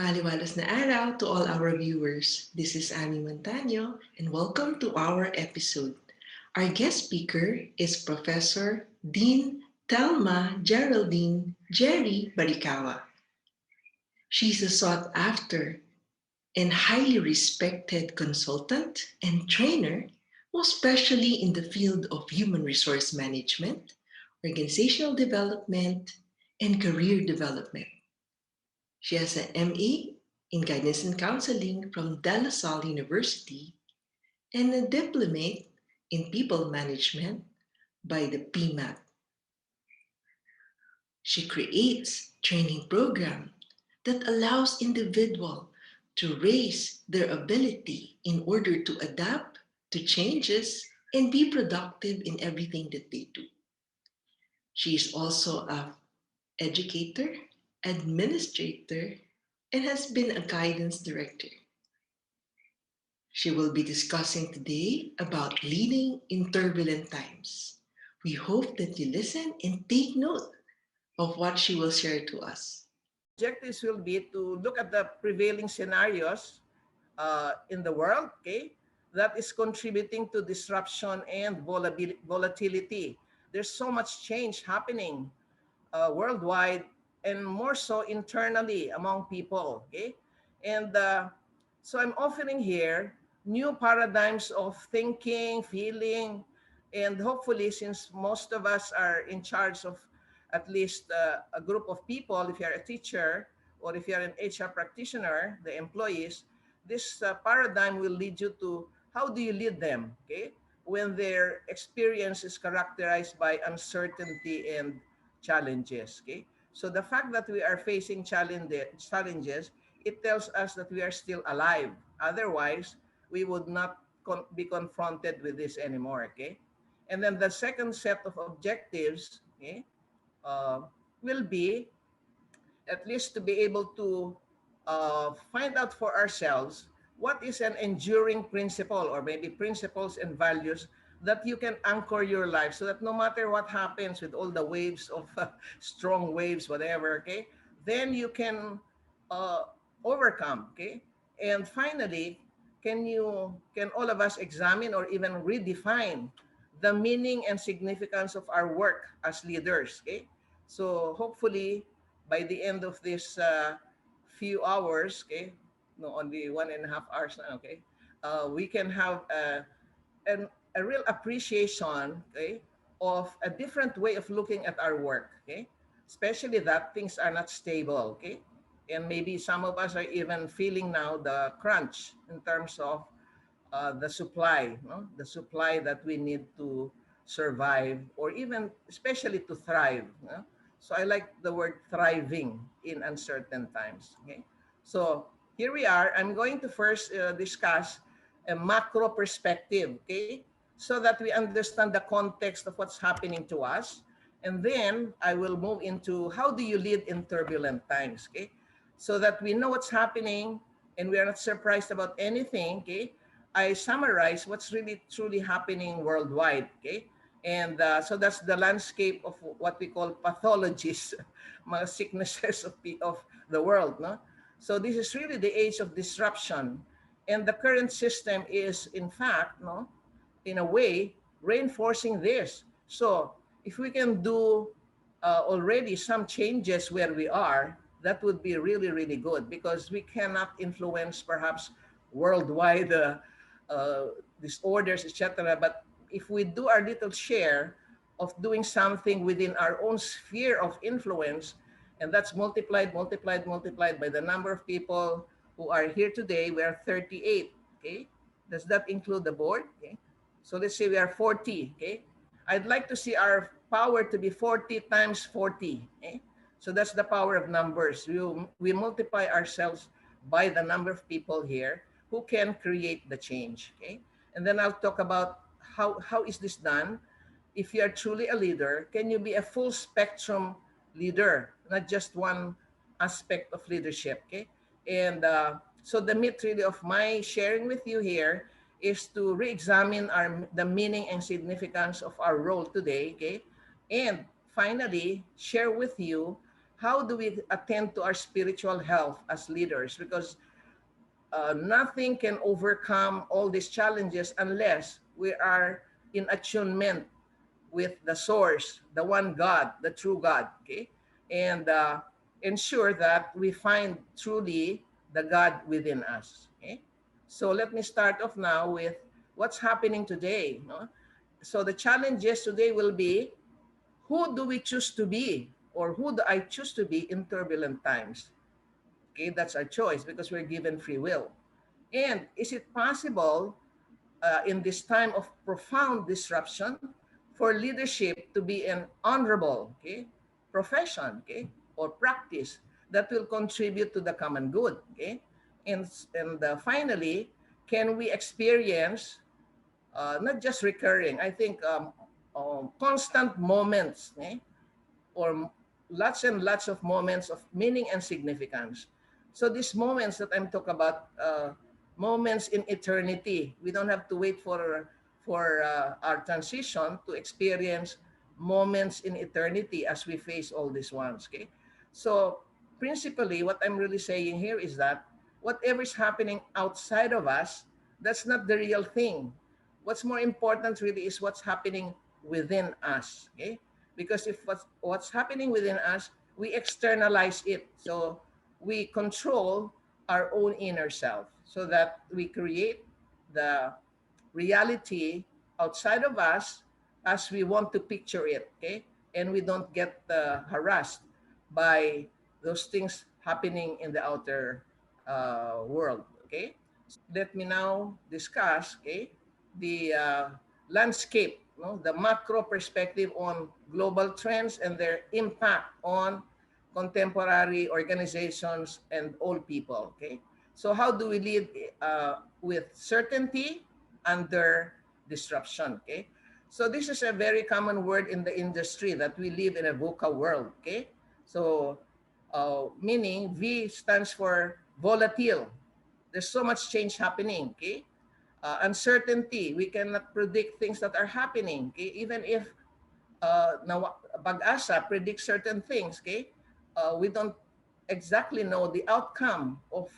Maaliwalas na araw to all our viewers. This is Annie Montaño and welcome to our episode. Our guest speaker is Professor Dean Telma Geraldine Jerry Barikawa. She's a sought after and highly respected consultant and trainer, most especially in the field of human resource management, organizational development, and career development. She has an MA in Guidance and Counseling from De La Salle University and a diploma in People Management by the PMAP. She creates training programs that allows individuals to raise their ability in order to adapt to changes and be productive in everything that they do. She is also an educator, administrator, and has been a guidance director. She will be discussing today about leading in turbulent times. We hope that you listen and take note of what she will share to us. Objectives will be to look at the prevailing scenarios in the world, okay, that is contributing to disruption and volatility. There's so much change happening worldwide and more so internally among people, okay? And so I'm offering here new paradigms of thinking, feeling, and hopefully, since most of us are in charge of at least a group of people, if you're a teacher or if you're an HR practitioner, the employees, this paradigm will lead you to how do you lead them, okay? When their experience is characterized by uncertainty and challenges, okay? So the fact that we are facing challenges, it tells us that we are still alive. Otherwise, we would not be confronted with this anymore, okay? And then the second set of objectives, okay, uh, will be at least to be able to find out for ourselves what is an enduring principle or maybe principles and values that you can anchor your life so that no matter what happens with all the waves of strong waves, whatever, okay, then you can uh, overcome, okay? And finally, can all of us examine or even redefine the meaning and significance of our work as leaders, okay? So hopefully by the end of this few hours, okay, no, only 1.5 hours now, okay, we can have an, a real appreciation, okay, of a different way of looking at our work, okay, especially that things are not stable, okay, and maybe some of us are even feeling now the crunch in terms of the supply, no? The supply that we need to survive or even especially to thrive. No? So I like the word thriving in uncertain times. Okay, so here we are. I'm going to first discuss a macro perspective. Okay, so that we understand the context of what's happening to us, and then I will move into how do you lead in turbulent times. Okay, so that we know what's happening and we are not surprised about anything. Okay, I summarize what's really truly happening worldwide. Okay, and so that's the landscape of what we call pathologies, mga sicknesses of the world. No, so this is really the age of disruption, and the current system is, in fact, no, in a way, reinforcing this. So if we can do already some changes where we are, that would be really, really good because we cannot influence perhaps worldwide disorders, etc. But if we do our little share of doing something within our own sphere of influence, and that's multiplied by the number of people who are here today, we are 38. Okay, does that include the board? Okay, so let's say we are 40. Okay, I'd like to see our power to be 40 times 40. Okay, so that's the power of numbers. We multiply ourselves by the number of people here who can create the change. Okay, and then I'll talk about how is this done. If you are truly a leader, can you be a full spectrum leader, not just one aspect of leadership? Okay, and so the myth really of my sharing with you here is to re-examine the meaning and significance of our role today. Okay, and finally share with you how do we attend to our spiritual health as leaders? Because nothing can overcome all these challenges unless we are in attunement with the source, the one God, the true God, okay? And ensure that we find truly the God within us, okay? So let me start off now with what's happening today. No? So the challenges today will be, who do we choose to be, or who do I choose to be in turbulent times? Okay, that's our choice because we're given free will. And is it possible in this time of profound disruption for leadership to be an honorable, okay, profession, okay, or practice that will contribute to the common good, okay? And finally, can we experience not just recurring, I think constant moments, eh? Or lots and lots of moments of meaning and significance. So these moments that I'm talking about, moments in eternity. We don't have to wait for our transition to experience moments in eternity as we face all these ones. Okay, so principally, what I'm really saying here is that whatever is happening outside of us, that's not the real thing. What's more important really is what's happening within us. Okay, because if what's happening within us, we externalize it, so we control our own inner self, so that we create the reality outside of us as we want to picture it, okay? And we don't get harassed by those things happening in the outer world, okay? Let me now discuss, okay, the landscape, no, the macro perspective on global trends and their impact on contemporary organizations and all people. Okay, so how do we lead with certainty under disruption? Okay, so this is a very common word in the industry, that we live in a VUCA world. Okay, so meaning V stands for volatile. There's so much change happening. Okay, uncertainty. We cannot predict things that are happening. Okay, even if now Pag-asa predicts certain things. Okay, we don't exactly know the outcome of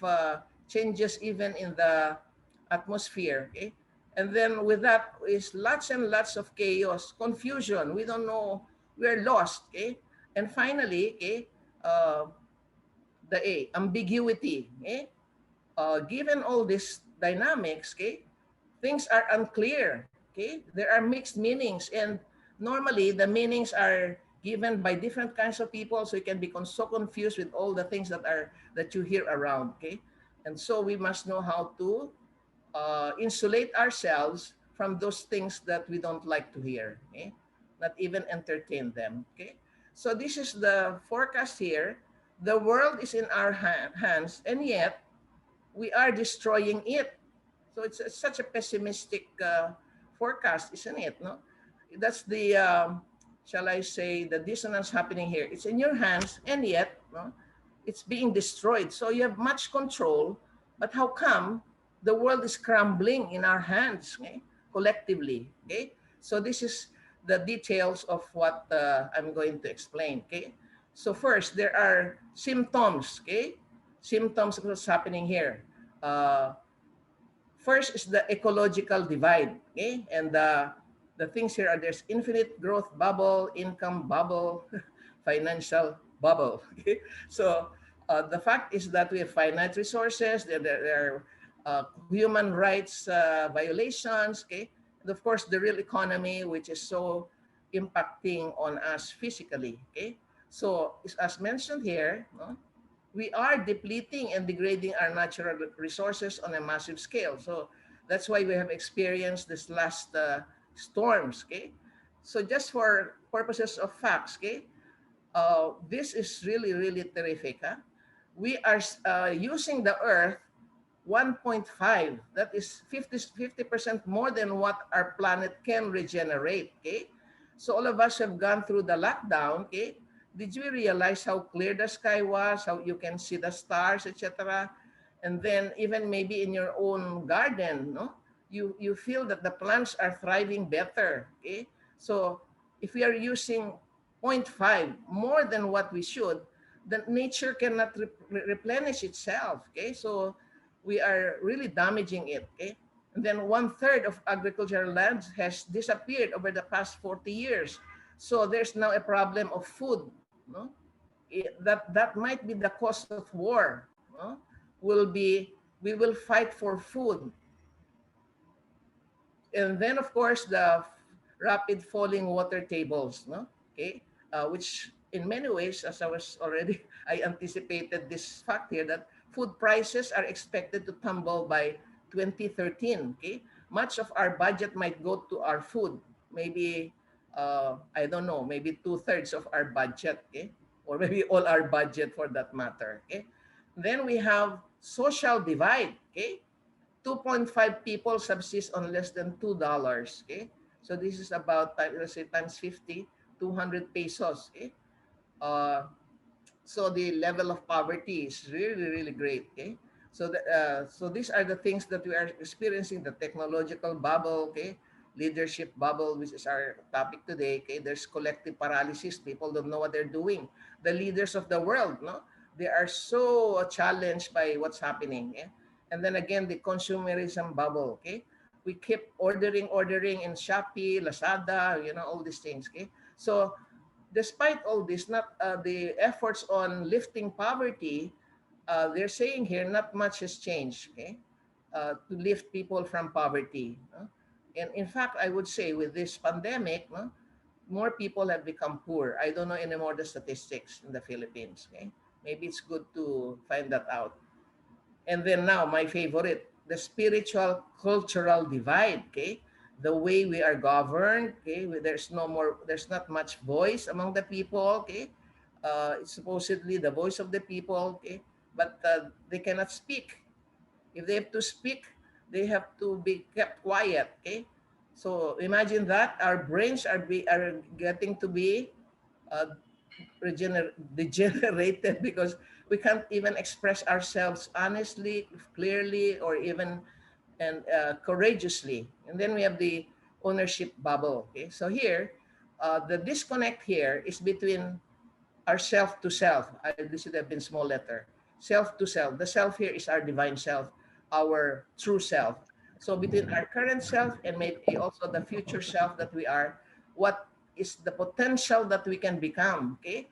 changes even in the atmosphere. Okay, and then with that is lots and lots of chaos, confusion. We don't know. We're lost. Okay, and finally, okay, uh, the A, ambiguity. Okay, given all these dynamics, okay, things are unclear. Okay, there are mixed meanings, and normally the meanings are given by different kinds of people, so you can become so confused with all the things that you hear around. Okay, and so we must know how to insulate ourselves from those things that we don't like to hear. Okay, not even entertain them. Okay, so this is the forecast here. The world is in our hands, and yet we are destroying it. So it's such a pessimistic forecast, isn't it? No, that's the shall I say, the dissonance happening here. It's in your hands, and yet no, it's being destroyed. So you have much control, but how come the world is crumbling in our hands, okay, collectively? Okay, so this is the details of what I'm going to explain. Okay, so first there are symptoms. Okay, symptoms of what's happening here. Uh, First is the ecological divide, okay? And the things here are, there's infinite growth bubble, income bubble, financial bubble, okay? So the fact is that we have finite resources, there are human rights violations, okay? And of course, the real economy, which is so impacting on us physically, okay? So as mentioned here, no, we are depleting and degrading our natural resources on a massive scale. So that's why we have experienced this last storms. Okay, so just for purposes of facts, okay, this is really terrific. Huh? We are using the Earth 1.5. That is 50% more than what our planet can regenerate. Okay, so all of us have gone through the lockdown. Okay, did you realize how clear the sky was, how you can see the stars, etc.? And then even maybe in your own garden, no, you feel that the plants are thriving better. Okay, so if we are using zero point 0.5 more than what we should, the nature cannot replenish itself. Okay, so we are really damaging it. Okay, and then one third of agricultural lands has disappeared over the past 40 years. So there's now a problem of food. No, that might be the cost of war. No, will be we will fight for food, and then of course the rapid falling water tables, no, okay, which in many ways, as I was already I anticipated this fact here, that food prices are expected to tumble by 2013. Okay, much of our budget might go to our food, maybe I don't know, maybe two-thirds of our budget. Okay, or maybe all our budget for that matter. Okay, then we have social divide. Okay, 2.5 people subsist on less than $2. Okay, so this is about, let's say, times 50, 200 pesos. Okay, uh, so the level of poverty is really, really great. Okay, so so these are the things that we are experiencing: the technological bubble. Okay, leadership bubble, which is our topic today. Okay, there's collective paralysis. People don't know what they're doing. The leaders of the world, no, they are so challenged by what's happening. Okay? And then again, the consumerism bubble. Okay, we keep ordering in Shopee, Lazada, all these things. Okay, so despite all this, not the efforts on lifting poverty, they're saying here not much has changed. Okay, to lift people from poverty. No? And in fact, I would say with this pandemic, no, more people have become poor. I don't know anymore the statistics in the Philippines. Okay, maybe it's good to find that out. And then now, my favorite, the spiritual cultural divide. Okay, the way we are governed. Okay, there's no more, there's not much voice among the people. Okay, it's supposedly the voice of the people. Okay, but they cannot speak. If they have to speak, they have to be kept quiet. Okay, so imagine that our brains are getting to be uh, degenerated because we can't even express ourselves honestly, clearly, or even and courageously. And then we have the ownership bubble. Okay, so here, the disconnect here is between our self to self. This should have been small letter. Self to self. The self here is our divine self, our true self. So between our current self and maybe also the future self that we are, what is the potential that we can become? Okay,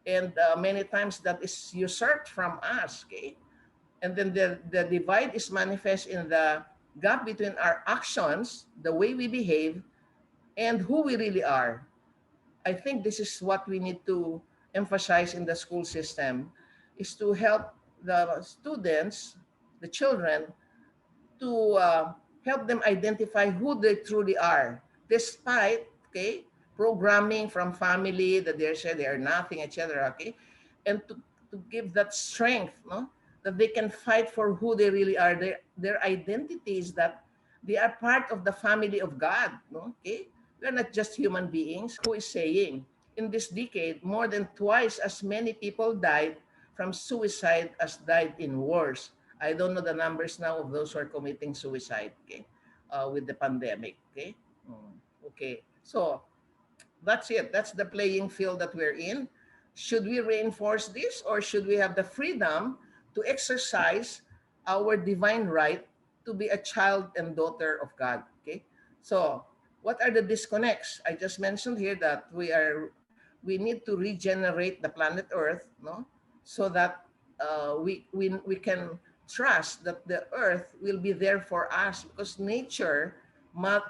and many times that is usurped from us. Okay, and then the divide is manifest in the gap between our actions, the way we behave, and who we really are. I think this is what we need to emphasize in the school system, is to help the students, the children, to help them identify who they truly are, despite, okay, programming from family that they say they are nothing, etc. Okay, and to give that strength, no, that they can fight for who they really are, their identities, that they are part of the family of God. No, okay, we're not just human beings. Who is saying in this decade more than twice as many people died from suicide as died in wars. I don't know the numbers now of those who are committing suicide, okay, with the pandemic. Okay. Okay. So that's it. That's the playing field that we're in. Should we reinforce this, or should we have the freedom to exercise our divine right to be a child and daughter of God? Okay. So what are the disconnects? I just mentioned here that we need to regenerate the planet Earth, no, so that we can trust that the Earth will be there for us, because nature,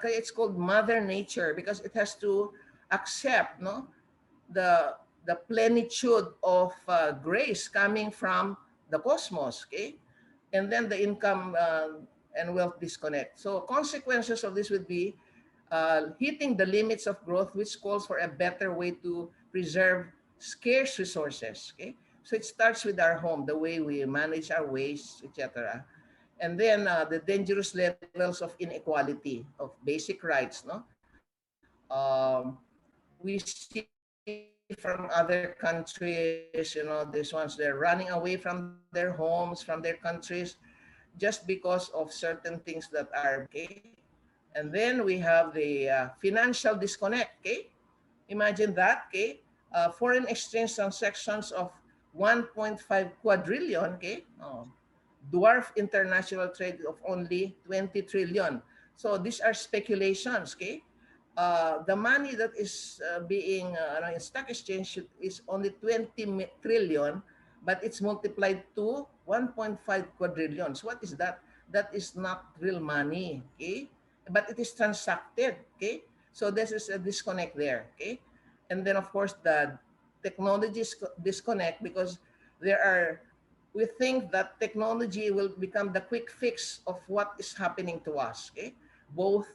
it's called Mother Nature because it has to accept, no, the plenitude of grace coming from the cosmos. Okay, and then the income and wealth disconnect. So consequences of this would be hitting the limits of growth, which calls for a better way to preserve scarce resources. Okay, so it starts with our home, the way we manage our waste, etc. And then the dangerous levels of inequality of basic rights. No, we see from other countries, these ones, they're running away from their homes, from their countries, just because of certain things that are being done. Okay, and then we have the financial disconnect. Okay, imagine that. Okay, foreign exchange transactions of 1.5 quadrillion, okay? Dwarf international trade of only 20 trillion. So these are speculations, okay? The money that is being in stock exchange is only 20 trillion, but it's multiplied to 1.5 quadrillion. So what is that? That is not real money, okay? But it is transacted, okay? So this is a disconnect there, okay? And then of course the technology disconnect because there are we think that technology will become the quick fix of what is happening to us, okay? Both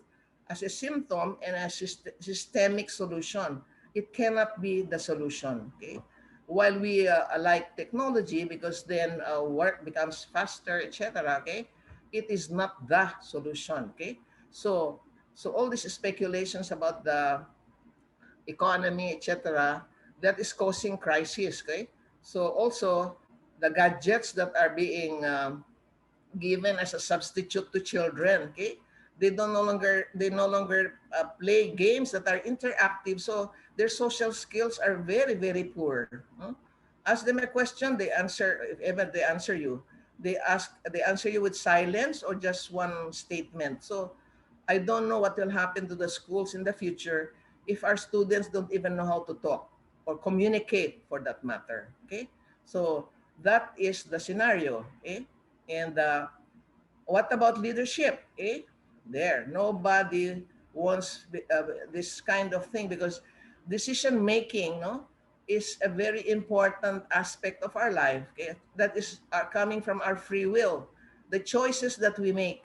as a symptom and a systemic solution. It cannot be the solution, okay? While we like technology because then work becomes faster, etc., okay? It is not the solution, okay? So, so all these speculations about the economy, etc., that is causing crisis, okay? So also the gadgets that are being given as a substitute to children, okay? They no longer play games that are interactive, so their social skills are very very poor. Huh? Ask them a question, they answer. If ever they answer you, they answer you with silence or just one statement. So I don't know what will happen to the schools in the future if our students don't even know how to talk or communicate for that matter. Okay, so that is the scenario. Okay, and what about leadership? Eh? There, nobody wants this kind of thing because decision making, no, is a very important aspect of our life. Okay? That is coming from our free will. The choices that we make,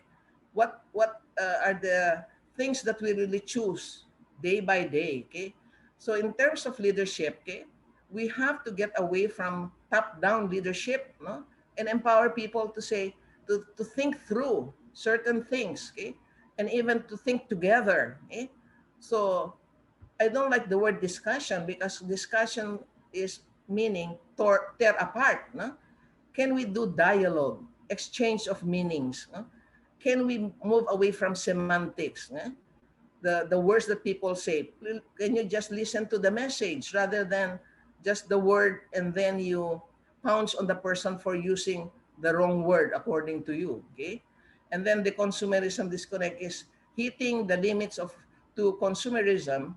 what are the things that we really choose day by day. Okay, so in terms of leadership, okay, we have to get away from top-down leadership, no, and empower people to say to think through certain things, okay, and even to think together. Okay? So I don't like the word discussion because discussion is meaning tear apart. No? Can we do dialogue, exchange of meanings? No? Can we move away from semantics? No? The words that people say, can you just listen to the message rather than just the word and then you pounce on the person for using the wrong word according to you, okay? And then the consumerism disconnect is hitting the limits of to consumerism,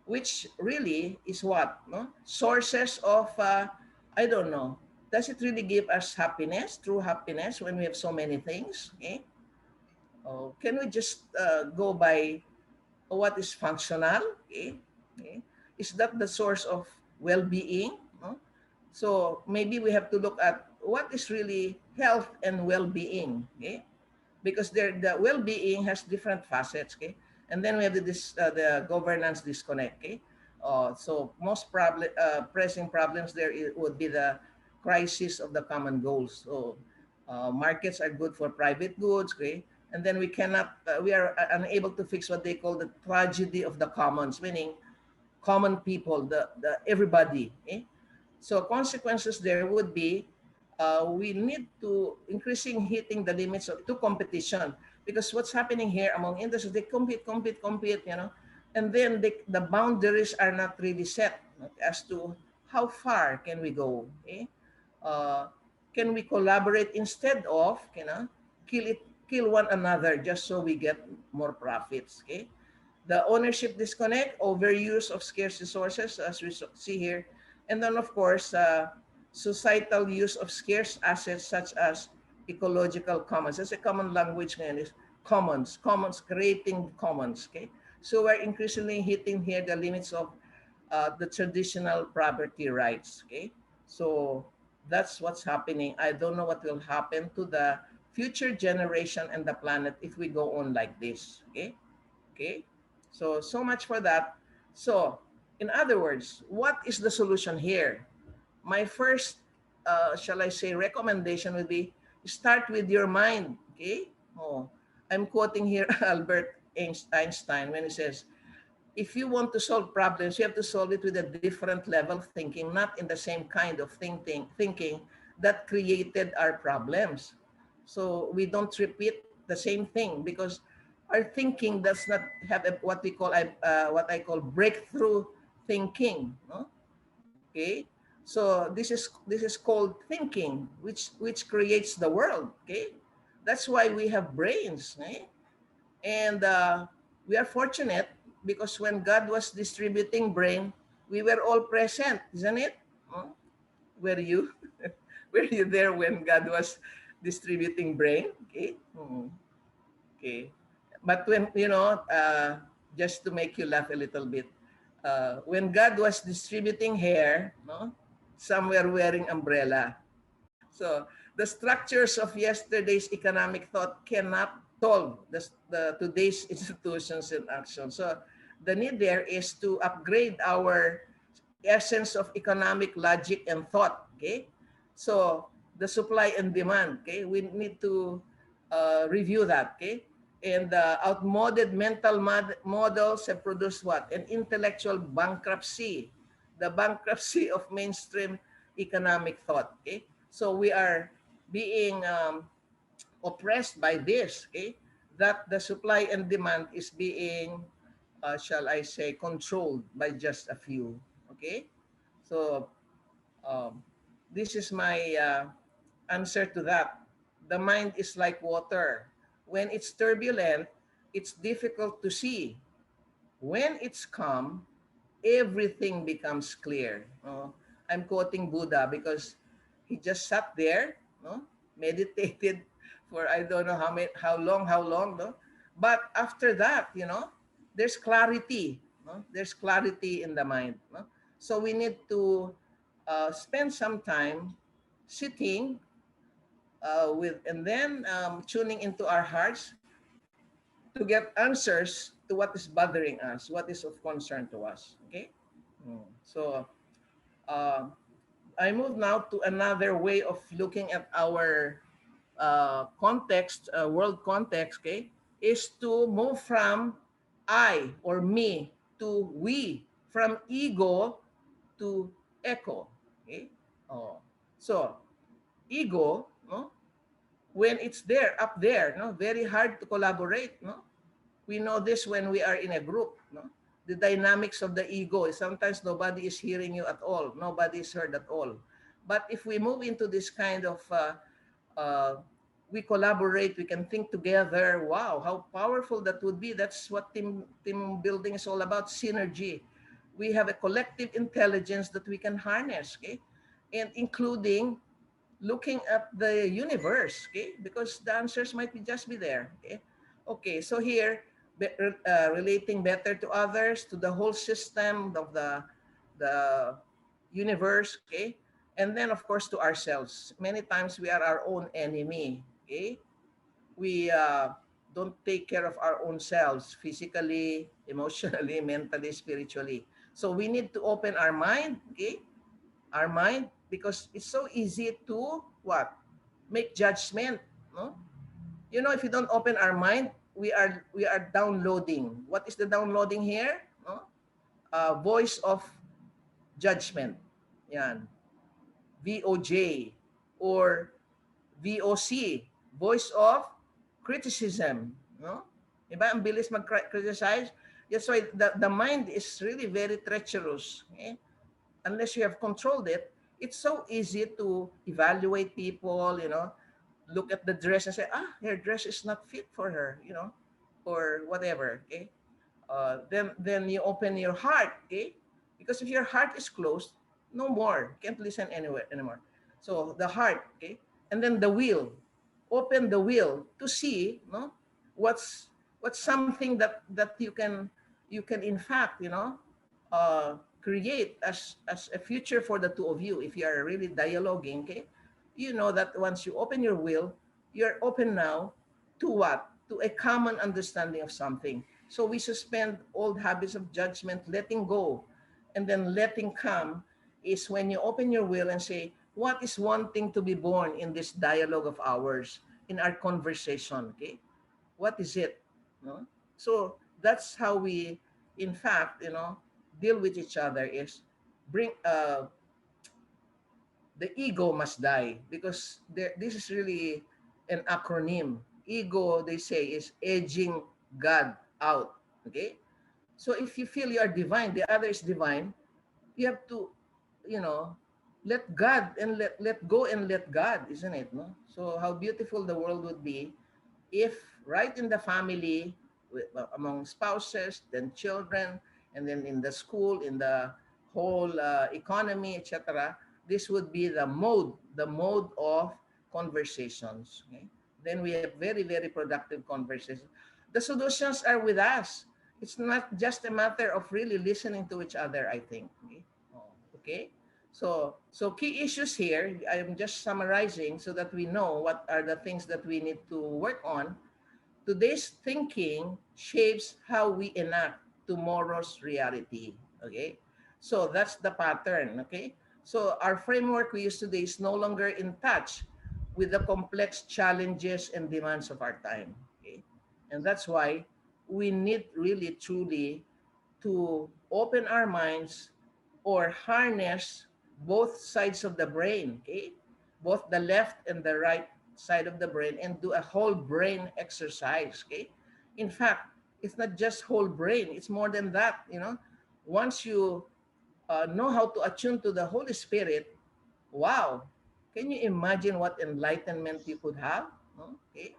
which really is what, no, sources of I don't know, does it really give us happiness, true happiness, when we have so many things, okay? Can we just go by what is functional, okay? Okay. Is that the source of well-being, no? So maybe we have to look at what is really health and well-being, okay? Because the well-being has different facets, okay? And then we have the governance disconnect, okay? So most pressing problems there would be the crisis of the common goals. So markets are good for private goods, okay? And then we are unable to fix what they call the tragedy of the commons, meaning common people, the everybody. Eh? So consequences there would be we need to increasing hitting the limits to competition because what's happening here among industries, they compete, you know, and then the boundaries are not really set as to how far can we go. Eh? Uh, can we collaborate instead of, you know, kill it, kill one another just so we get more profits? Okay, the ownership disconnect, overuse of scarce resources, as we see here, and then of course, societal use of scarce assets such as ecological commons. That's a common language ngayon is commons, creating commons. Okay, so we're increasingly hitting here the limits of the traditional property rights. Okay, so that's what's happening. I don't know what will happen to the future generation and the planet if we go on like this. Okay. Okay, so so much for that. So, in other words, what is the solution here? My first, shall I say, recommendation would be start with your mind. Okay, oh, I'm quoting here Albert Einstein when he says, if you want to solve problems, you have to solve it with a different level of thinking, not in the same kind of thinking that created our problems. So we don't repeat the same thing because our thinking does not have what we call what I call breakthrough thinking. No? Okay, So this is called thinking, which creates the world. Okay, that's why we have brains. Eh? And we are fortunate because when God was distributing brain, we were all present, isn't it? Huh? Were you? Were you there when God was distributing brain? Okay. Okay. But when, just to make you laugh a little bit, when God was distributing hair, no, some were wearing umbrella. So the structures of yesterday's economic thought cannot solve the today's institutions and action. So the need there is to upgrade our essence of economic logic and thought. Okay, so the supply and demand. Okay, we need to review that. Okay, and outmoded mental models have produced what? An intellectual bankruptcy, the bankruptcy of mainstream economic thought. Okay, so we are being oppressed by this. Okay, that the supply and demand is being, shall I say, controlled by just a few. Okay, so um, this is my answer to that. The mind is like water. When it's turbulent, it's difficult to see. When it's calm, everything becomes clear. No? I'm quoting Buddha because he just sat there, no? Meditated for I don't know how long, no? But after that, there's clarity. No? There's clarity in the mind. No? So we need to spend some time sitting with, and then tuning into our hearts to get answers to what is bothering us, what is of concern to us. Okay. So uh, I move now to another way of looking at our context, world context. Okay, is to move from I or me to we, from ego to echo. Okay. Oh, so ego, no, when it's there up there, no, very hard to collaborate, no. We know this when we are in a group, no. The dynamics of the ego is sometimes nobody is hearing you at all, nobody is heard at all. But if we move into this kind of uh, we collaborate, we can think together. Wow, how powerful that would be. That's what team building is all about, synergy. We have a collective intelligence that we can harness, okay, and including looking at the universe, okay, because the answers might be just be there. Okay, okay, so here relating better to others, to the whole system of the universe. Okay, and then of course to ourselves. Many times we are our own enemy. Okay, we don't take care of our own selves physically, emotionally, mentally, spiritually. So we need to open our mind. Okay, our mind, because it's so easy to what, make judgment, no. If you don't open our mind, we are downloading. What is the downloading here, no? Voice of judgment, yan, VOJ, or VOC, voice of criticism, no. Diba ang bilis mag-criticize. That's why the mind is really very treacherous. Okay? Unless you have controlled it, it's so easy to evaluate people, look at the dress and say, her dress is not fit for her, or whatever, okay? Then you open your heart, okay? Because if your heart is closed, no more, can't listen anywhere anymore. So the heart, okay? And then the will, open the will to see, no, what's something that you can in fact, create as a future for the two of you. If you are really dialoguing, okay, you know that once you open your will, you're open now to what, to a common understanding of something. So we suspend old habits of judgment, letting go, and then letting come is when you open your will and say, what is wanting to be born in this dialogue of ours, in our conversation, okay? What is it? No? So that's how we, in fact, deal with each other, is bring the ego must die, because this is really an acronym. Ego, they say, is edging God out. Okay? So if you feel you are divine, the other is divine, you have to, you know, let God and let go and let God, isn't it? No? So how beautiful the world would be if right in the family, among spouses, then children, and then in the school, in the whole economy, etc., this would be the mode of conversations. Okay? Then we have very, very productive conversations. The solutions are with us. It's not just a matter of really listening to each other, I think. Okay? Oh, okay? So key issues here, I'm just summarizing so that we know what are the things that we need to work on. Today's thinking shapes how we enact tomorrow's reality. Okay? So that's the pattern. Okay? So our framework we use today is no longer in touch with the complex challenges and demands of our time. Okay? And that's why we need really truly to open our minds or harness both sides of the brain, okay? Both the left and the right side of the brain and do a whole brain exercise, okay? In fact, it's not just whole brain, it's more than that, you know? Once you know how to attune to the Holy Spirit, wow, can you imagine what enlightenment you could have? No? Okay?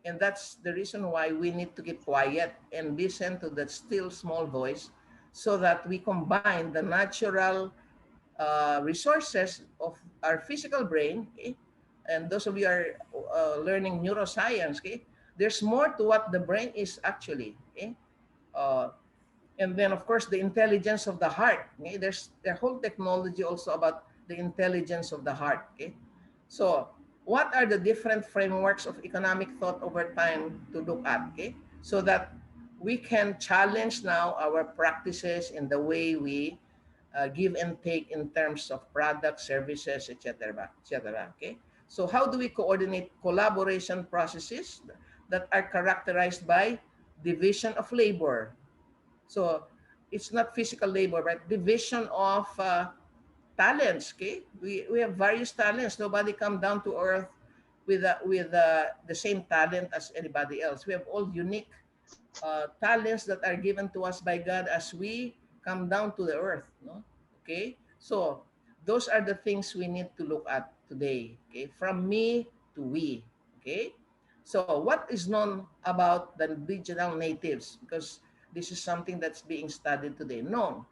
And that's the reason why we need to keep quiet and listen to that still small voice so that we combine the natural resources of our physical brain. Okay? And those of you are learning neuroscience, okay? There's more to what the brain is actually. Okay? Uh, and then, of course, the intelligence of the heart. Okay? There's the whole technology also about the intelligence of the heart. Okay? So, what are the different frameworks of economic thought over time to look at? Okay, so that we can challenge now our practices in the way we give and take in terms of products, services, etc., etc. Okay, so how do we coordinate collaboration processes that are characterized by division of labor? So it's not physical labor, but division of talents. Okay, we have various talents. Nobody come down to earth with the same talent as anybody else. We have all unique talents that are given to us by God as we come down to the earth. No, okay. So those are the things we need to look at today. Okay, from me to we. Okay. So what is known about the digital natives? Because this is something that's being studied today. No,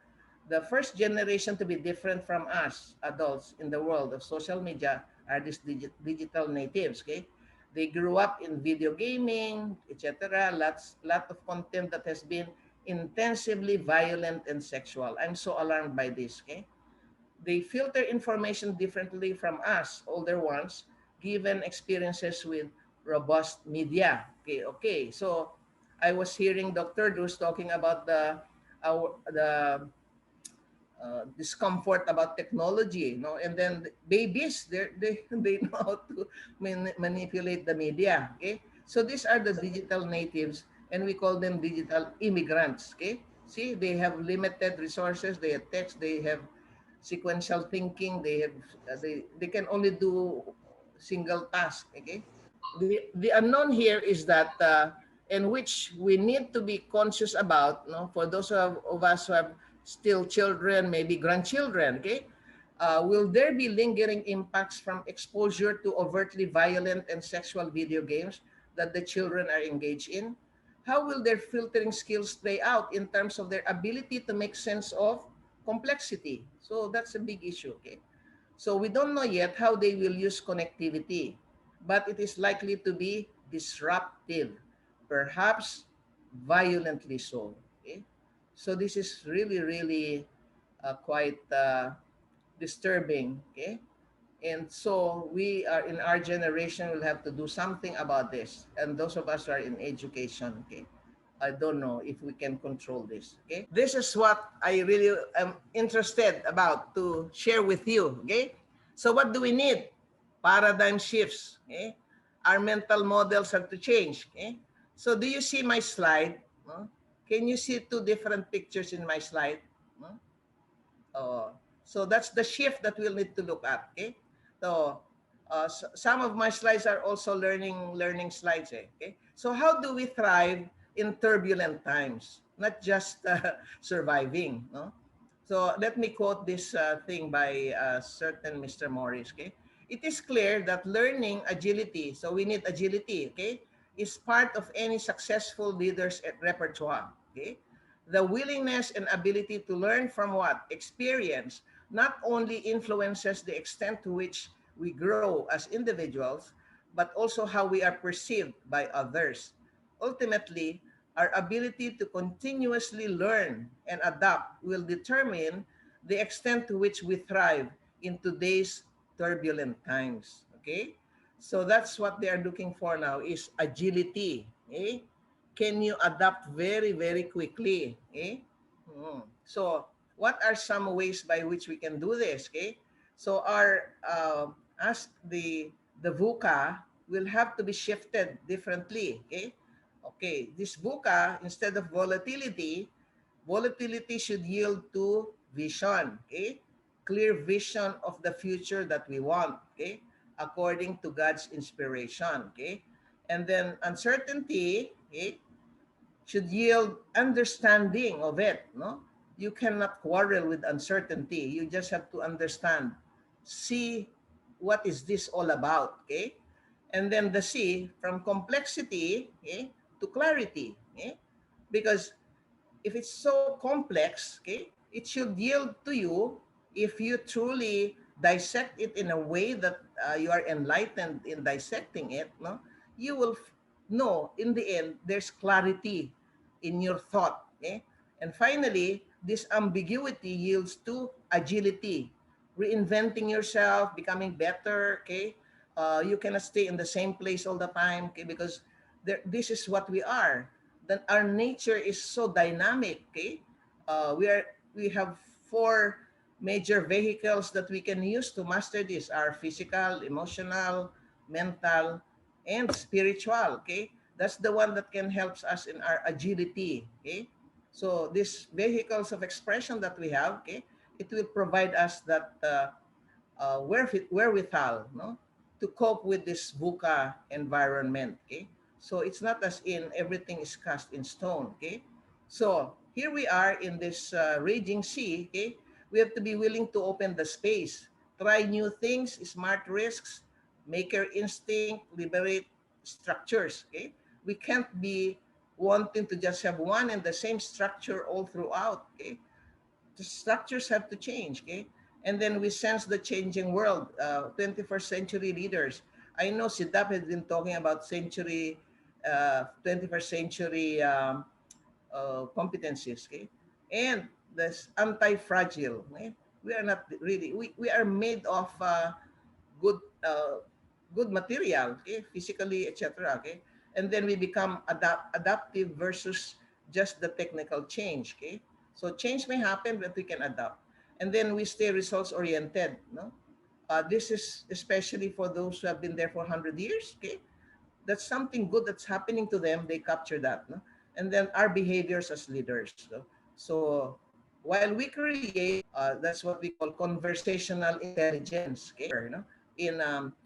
the first generation to be different from us adults in the world of social media are these digital natives. Okay, they grew up in video gaming, etc. Lot of content that has been intensively violent and sexual. I'm so alarmed by this. Okay, they filter information differently from us, older ones, given experiences with robust media. Okay, okay. So I was hearing Dr. Drews talking about the discomfort about technology, you know, and then babies, they know how to manipulate the media. Okay, so these are the digital natives, and we call them digital immigrants. Okay, see, they have limited resources, they have text, they have sequential thinking, they can only do single task. Okay, the unknown here is that in which we need to be conscious about, no, for those of us who have still children, maybe grandchildren. Okay, will there be lingering impacts from exposure to overtly violent and sexual video games that the children are engaged in? How will their filtering skills play out in terms of their ability to make sense of complexity? So that's a big issue. Okay, so we don't know yet how they will use connectivity, but it is likely to be disruptive, perhaps violently so. Okay? So this is really, really quite disturbing. Okay, and so we are in our generation will have to do something about this, and those of us who are in education. Okay, I don't know if we can control this. Okay, this is what I really am interested about to share with you. Okay, so what do we need? Paradigm shifts. Okay, our mental models have to change. Okay, so do you see my slide? No? Can you see two different pictures in my slide? No? Oh, so that's the shift that we'll need to look at. Okay, so some of my slides are also learning slides. Okay, so how do we thrive in turbulent times? Not just surviving. No, So let me quote this thing by certain Mr. Morris. Okay, it is clear that learning agility, so we need agility. Okay, is part of any successful leader's repertoire. Okay, the willingness and ability to learn from what experience not only influences the extent to which we grow as individuals, but also how we are perceived by others. Ultimately, our ability to continuously learn and adapt will determine the extent to which we thrive in today's turbulent times. Okay? So that's what they are looking for now is agility. Okay? Can you adapt very, very quickly? Okay? So what are some ways by which we can do this? Okay? So our as the VUCA will have to be shifted differently. Okay? Okay, this VUCA, instead of volatility, volatility should yield to vision, okay? Clear vision of the future that we want, okay? According to God's inspiration, okay? And then uncertainty, okay, should yield understanding of it, no? You cannot quarrel with uncertainty. You just have to understand. See what is this all about, okay? And then the C, from complexity, okay, to clarity, okay? Because if it's so complex, okay, it should yield to you if you truly dissect it in a way that you are enlightened in dissecting it, no? You will know in the end there's clarity in your thought, okay? And finally, this ambiguity yields to agility, reinventing yourself, becoming better, okay? You cannot stay in the same place all the time, okay? Because this is what we are. That our nature is so dynamic. Okay, we have four major vehicles that we can use to master this: our physical, emotional, mental, and spiritual. Okay, that's the one that can help us in our agility. Okay, so these vehicles of expression that we have, okay, it will provide us that wherewithal, no, to cope with this VUCA environment. Okay, so it's not as in everything is cast in stone. Okay, so here we are in this raging sea. Okay, we have to be willing to open the space, try new things, smart risks, maker instinct, liberate structures. Okay, we can't be wanting to just have one and the same structure all throughout. Okay, the structures have to change, okay? And then we sense the changing world, 21st century leaders. I know Siddharth has been talking about 21st century competencies, okay? And this anti-fragile, okay? We are not really, we are made of good good material, okay, physically, etc. Okay, and then we become adaptive versus just the technical change. Okay, so change may happen, but we can adapt, and then we stay results oriented. No, this is especially for those who have been there for 100 years. Okay, that's something good that's happening to them. They capture that, no? And then our behaviors as leaders. So while we create, that's what we call conversational intelligence, okay? No? In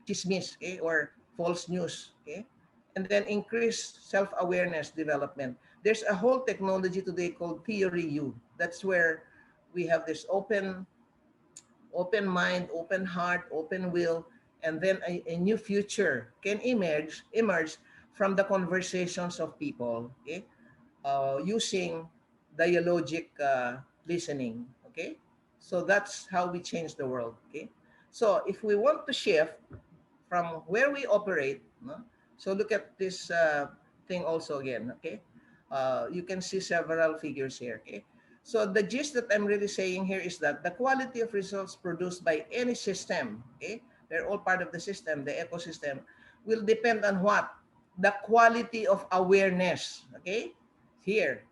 chismis, okay, or false news, okay, and then increase self-awareness development. There's a whole technology today called Theory U. That's where we have this open mind, open heart, open will, and then a new future can emerge from the conversations of people, okay, using dialogic listening, okay. So that's how we change the world, okay. So if we want to shift from where we operate, no? So look at this thing also again, okay. You can see several figures here, okay. So the gist that I'm really saying here is that the quality of results produced by any system, okay, they're all part of the system, the ecosystem, will depend on what? The quality of awareness, okay. Here,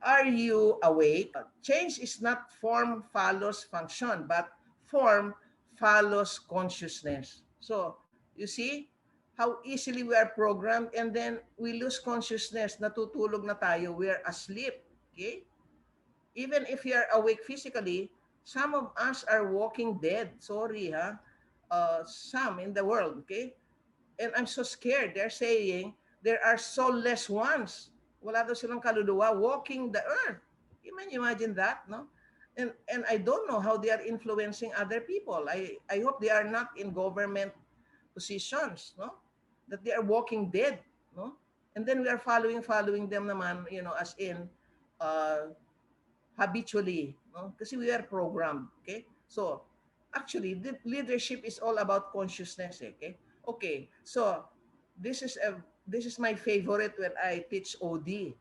are you awake? Change is not form follows function, but form follows consciousness. So, you see how easily we are programmed, and then we lose consciousness. Natutulog na tayo. We are asleep. Okay? Even if you are awake physically, some of us are walking dead. Sorry, ha? Some in the world, okay? And I'm so scared. They're saying there are soulless ones. Wala daw silang kaluluwa walking the earth. You can imagine that, no? And I don't know how they are influencing other people. I hope they are not in government positions, no? That they are walking dead, no? And then we are following them naman, as in uh, habitually, no? Kasi we are programmed, okay? So, actually, the leadership is all about consciousness, okay? Okay, so this is my favorite when I teach OD.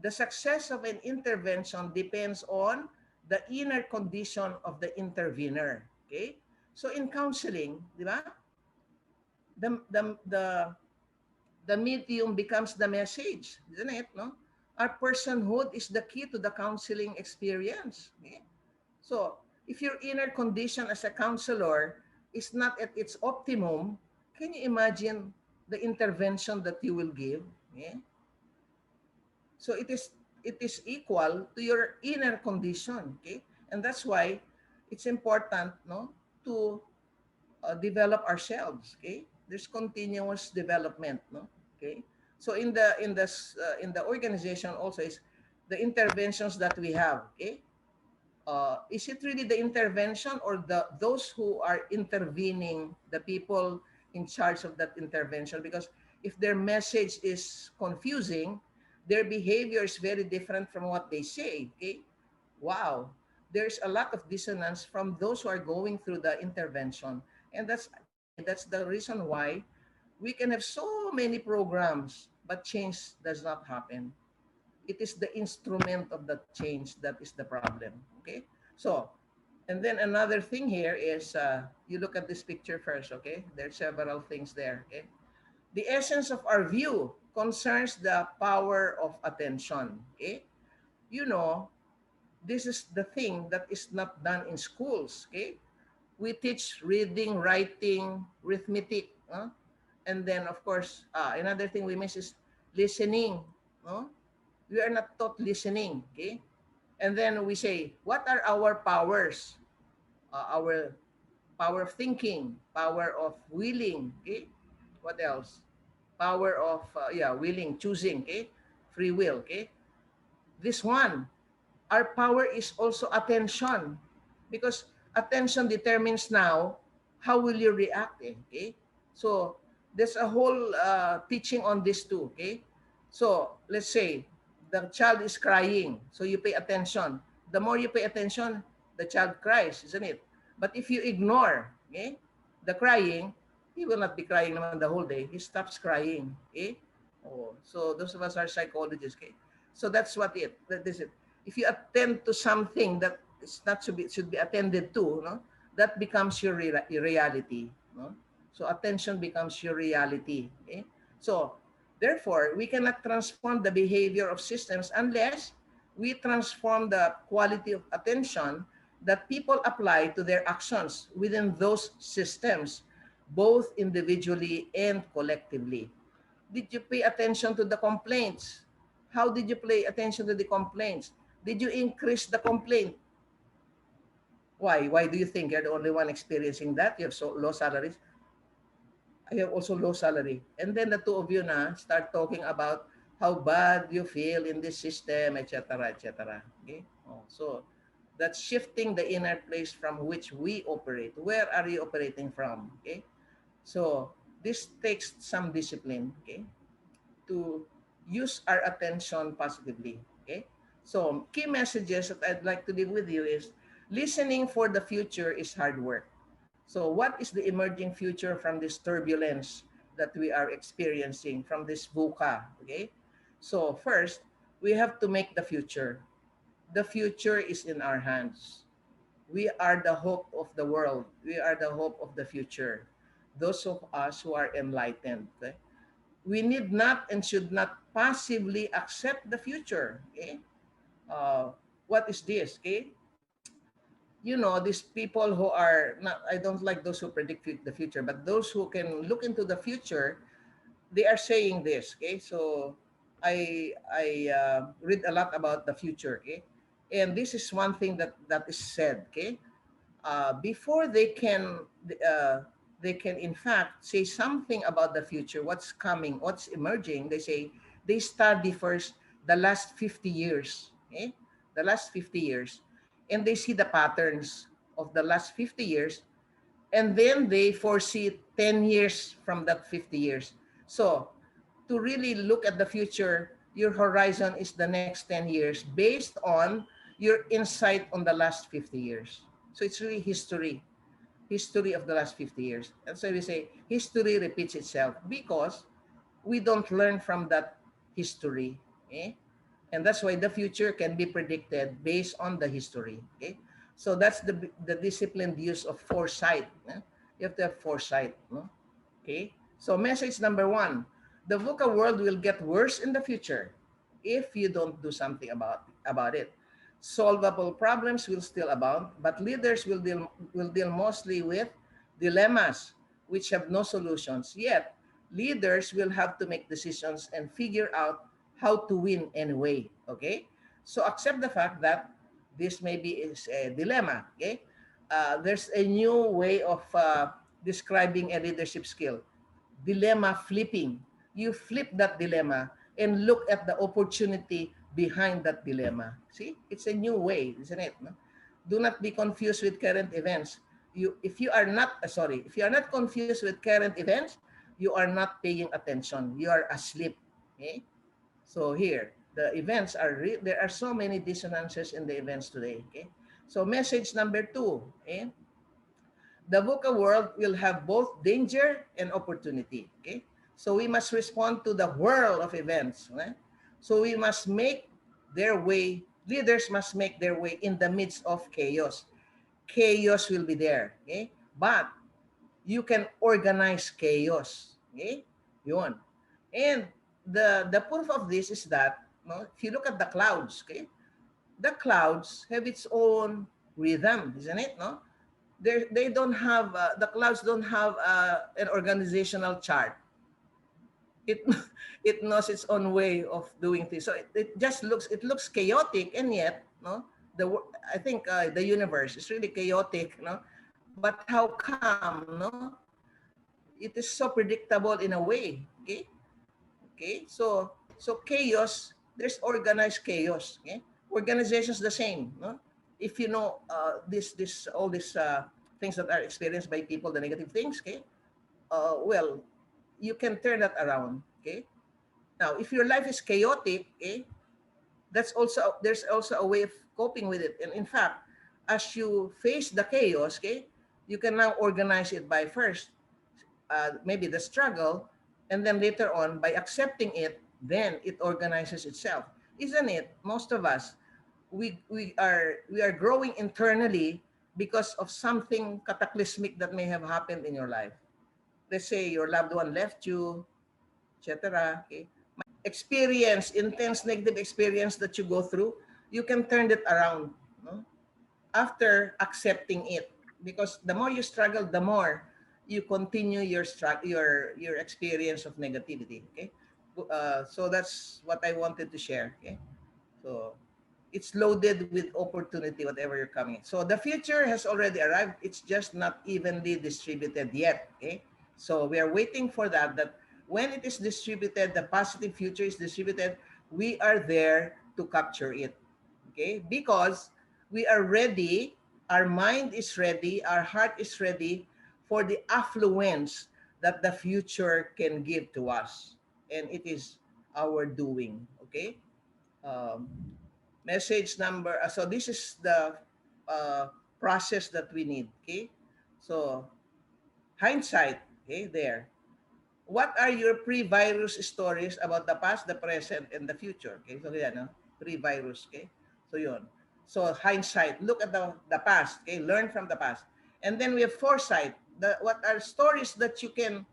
The success of an intervention depends on the inner condition of the intervener, okay? So in counseling, di ba? The the the the medium becomes the message, isn't it? No, our personhood is the key to the counseling experience. Okay? So, if your inner condition as a counselor is not at its optimum, can you imagine the intervention that you will give? Yeah? So it is equal to your inner condition. Okay, and that's why it's important, no, to develop ourselves. Okay, there's continuous development, no. Okay, so in the organization also is the interventions that we have. Okay, is it really the intervention or those who are intervening, the people in charge of that intervention? Because if their message is confusing, their behavior is very different from what they say. Okay, wow, there's a lot of dissonance from those who are going through the intervention. And that's, again, that's the reason why we can have so many programs but change does not happen. It is the instrument of the change that is the problem. Okay, so, and then another thing here is, you look at this picture first. Okay, there's several things there. Okay, the essence of our view concerns the power of attention. Okay, you know, this is the thing that is not done in schools. Okay, we teach reading, writing, arithmetic, and then of course, another thing we miss is listening. No, we are not taught listening. Okay, and then we say, what are our powers? Our power of thinking, power of willing. Okay, what else? Power of willing, choosing. Okay, free will. Okay, this one, our power is also attention, because attention determines now how will you react. Okay, so there's a whole teaching on this too. Okay, so let's say the child is crying, so you pay attention. The more you pay attention, the child cries, isn't it? But if you ignore, okay, the crying, he will not be crying naman the whole day. He stops crying. Okay, oh, so those of us are psychologists. Okay, so that's what that is it. If you attend to something that is not should be attended to, no, that becomes your reality, no. So attention becomes your reality. Okay, so therefore we cannot transform the behavior of systems unless we transform the quality of attention that people apply to their actions within those systems, both individually and collectively. Did you pay attention to the complaints? How did you pay attention to the complaints? Did you increase the complaint? Why? Why do you think you're the only one experiencing that? You have so low salaries. I have also low salary. And then the two of you na start talking about how bad you feel in this system, etc., etc. Okay? Oh, so that's shifting the inner place from which we operate. Where are you operating from? Okay? So this takes some discipline. Okay? To use our attention positively. Okay? So, key messages that I'd like to leave with you is listening for the future is hard work. So, what is the emerging future from this turbulence that we are experiencing from this VUCA? Okay? So, first, we have to make the future. The future is in our hands. We are the hope of the world. We are the hope of the future. Those of us who are enlightened. Okay? We need not and should not passively accept the future. Okay? What is this? Okay? These people who are not, I don't like those who predict the future, but those who can look into the future, they are saying this. Okay? So I read a lot about the future. Okay? And this is one thing that is said. Okay? Before they can in fact say something about the future, what's coming, what's emerging, they study first the last 50 years. Okay? The last 50 years. and they see the patterns of the last 50 years, and then they foresee 10 years from that 50 years. So to really look at the future, your horizon is the next 10 years based on your insight on the last 50 years. So it's really history of the last 50 years. And so we say history repeats itself because we don't learn from that history. Okay? And that's why the future can be predicted based on the history. Okay? So that's the disciplined use of foresight. You have to have foresight. No? Okay? So message number one, the VUCA world will get worse in the future if you don't do something about it. Solvable problems will still abound, but leaders will deal mostly with dilemmas which have no solutions. Yet, leaders will have to make decisions and figure out how to win anyway. Okay? So accept the fact that this maybe is a dilemma. Okay? There's a new way of describing a leadership skill, dilemma flipping. You flip that dilemma and look at the opportunity behind that dilemma. See, it's a new way, isn't it? No? Do not be confused with current events. If you are not if you are not confused with current events, you are not paying attention. You are asleep. Okay? So here, the events are there are so many dissonances in the events today. Okay, so message number two. Okay, the VUCA world will have both danger and opportunity. Okay, so we must respond to the whirl of events. Right? So we must make their way. Leaders must make their way in the midst of chaos. Chaos will be there. Okay, but you can organize chaos. Okay, yun. And the proof of this is that, no, if you look at the clouds, okay, the clouds have its own rhythm, isn't it? No, they don't have the clouds don't have an organizational chart. It it knows its own way of doing things. So it just looks chaotic, and yet, no, I think the universe is really chaotic, no. But how come, no? It is so predictable in a way. Okay, okay. So chaos. There's organized chaos. Okay, organization's the same. No, if you know this all these things that are experienced by people, the negative things. Okay, well, you can turn that around. Okay, now if your life is chaotic, okay, there's also a way of coping with it. And in fact, as you face the chaos, okay, you can now organize it by first maybe the struggle, and then later on by accepting it, then it organizes itself, isn't it? Most of us, we are growing internally because of something cataclysmic that may have happened in your life. Let's say your loved one left you, etc. Okay, experience, intense negative experience that you go through, you can turn it around, no? After accepting it, because the more you struggle, the more you continue your experience of negativity. Okay, so that's what I wanted to share. Okay, so it's loaded with opportunity, whatever you're coming. So the future has already arrived. It's just not evenly distributed yet. Okay. So we are waiting for that. That when it is distributed, the positive future is distributed, we are there to capture it. Okay. Because we are ready, our mind is ready, our heart is ready for the affluence that the future can give to us. And it is our doing. Okay. Um, message number so this is the uh, process that we need. Okay, so hindsight. Okay, there, what are your pre-virus stories about the past, the present, and the future? Okay, so yan, no? Pre-virus. Okay, so yun. So hindsight, look at the past. Okay, learn from the past. And then we have foresight. What are stories that you can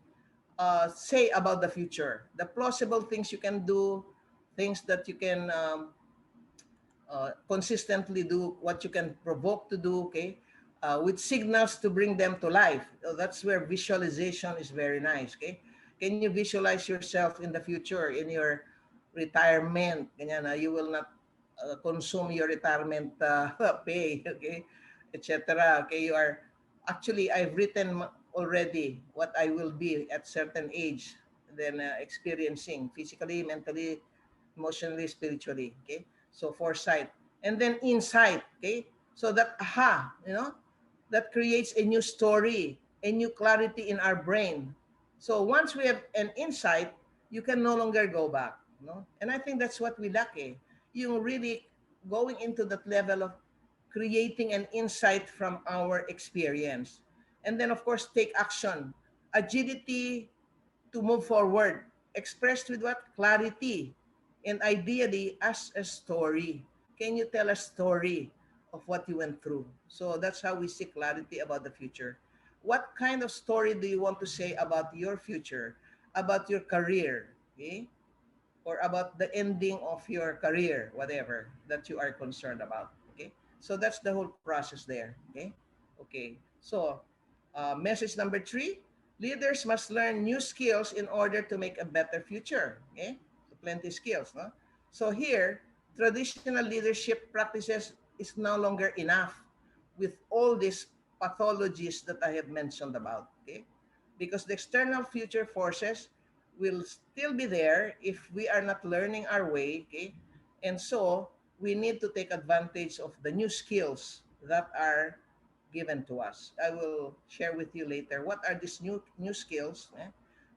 say about the future, the plausible things you can do, things that you can consistently do, what you can provoke to do, okay, with signals to bring them to life. So that's where visualization is very nice. Okay, can you visualize yourself in the future, in your retirement? Ganyan, you will not consume your retirement pay, okay, etc. Okay, you are actually, I've written already what I will be at certain age, then experiencing physically, mentally, emotionally, spiritually. Okay, so foresight, and then insight. Okay, So that aha, that creates a new story, a new clarity in our brain. So once we have an insight, you can no longer go back. And I think that's what we lack. You really going into that level of creating an insight from our experience. And then, of course, take action. Agility to move forward, expressed with what? Clarity. And ideally, as a story. Can you tell a story of what you went through? So that's how we seek clarity about the future. What kind of story do you want to say about your future, about your career, okay? Or about the ending of your career, whatever that you are concerned about. Okay, so that's the whole process there. Okay, okay. So, message number three: leaders must learn new skills in order to make a better future. Okay, so plenty skills, no? So here, traditional leadership practices is no longer enough with all these pathologies that I have mentioned about. Okay, because the external future forces will still be there if we are not learning our way. Okay, and so we need to take advantage of the new skills that are given to us. I will share with you later what are these new skills,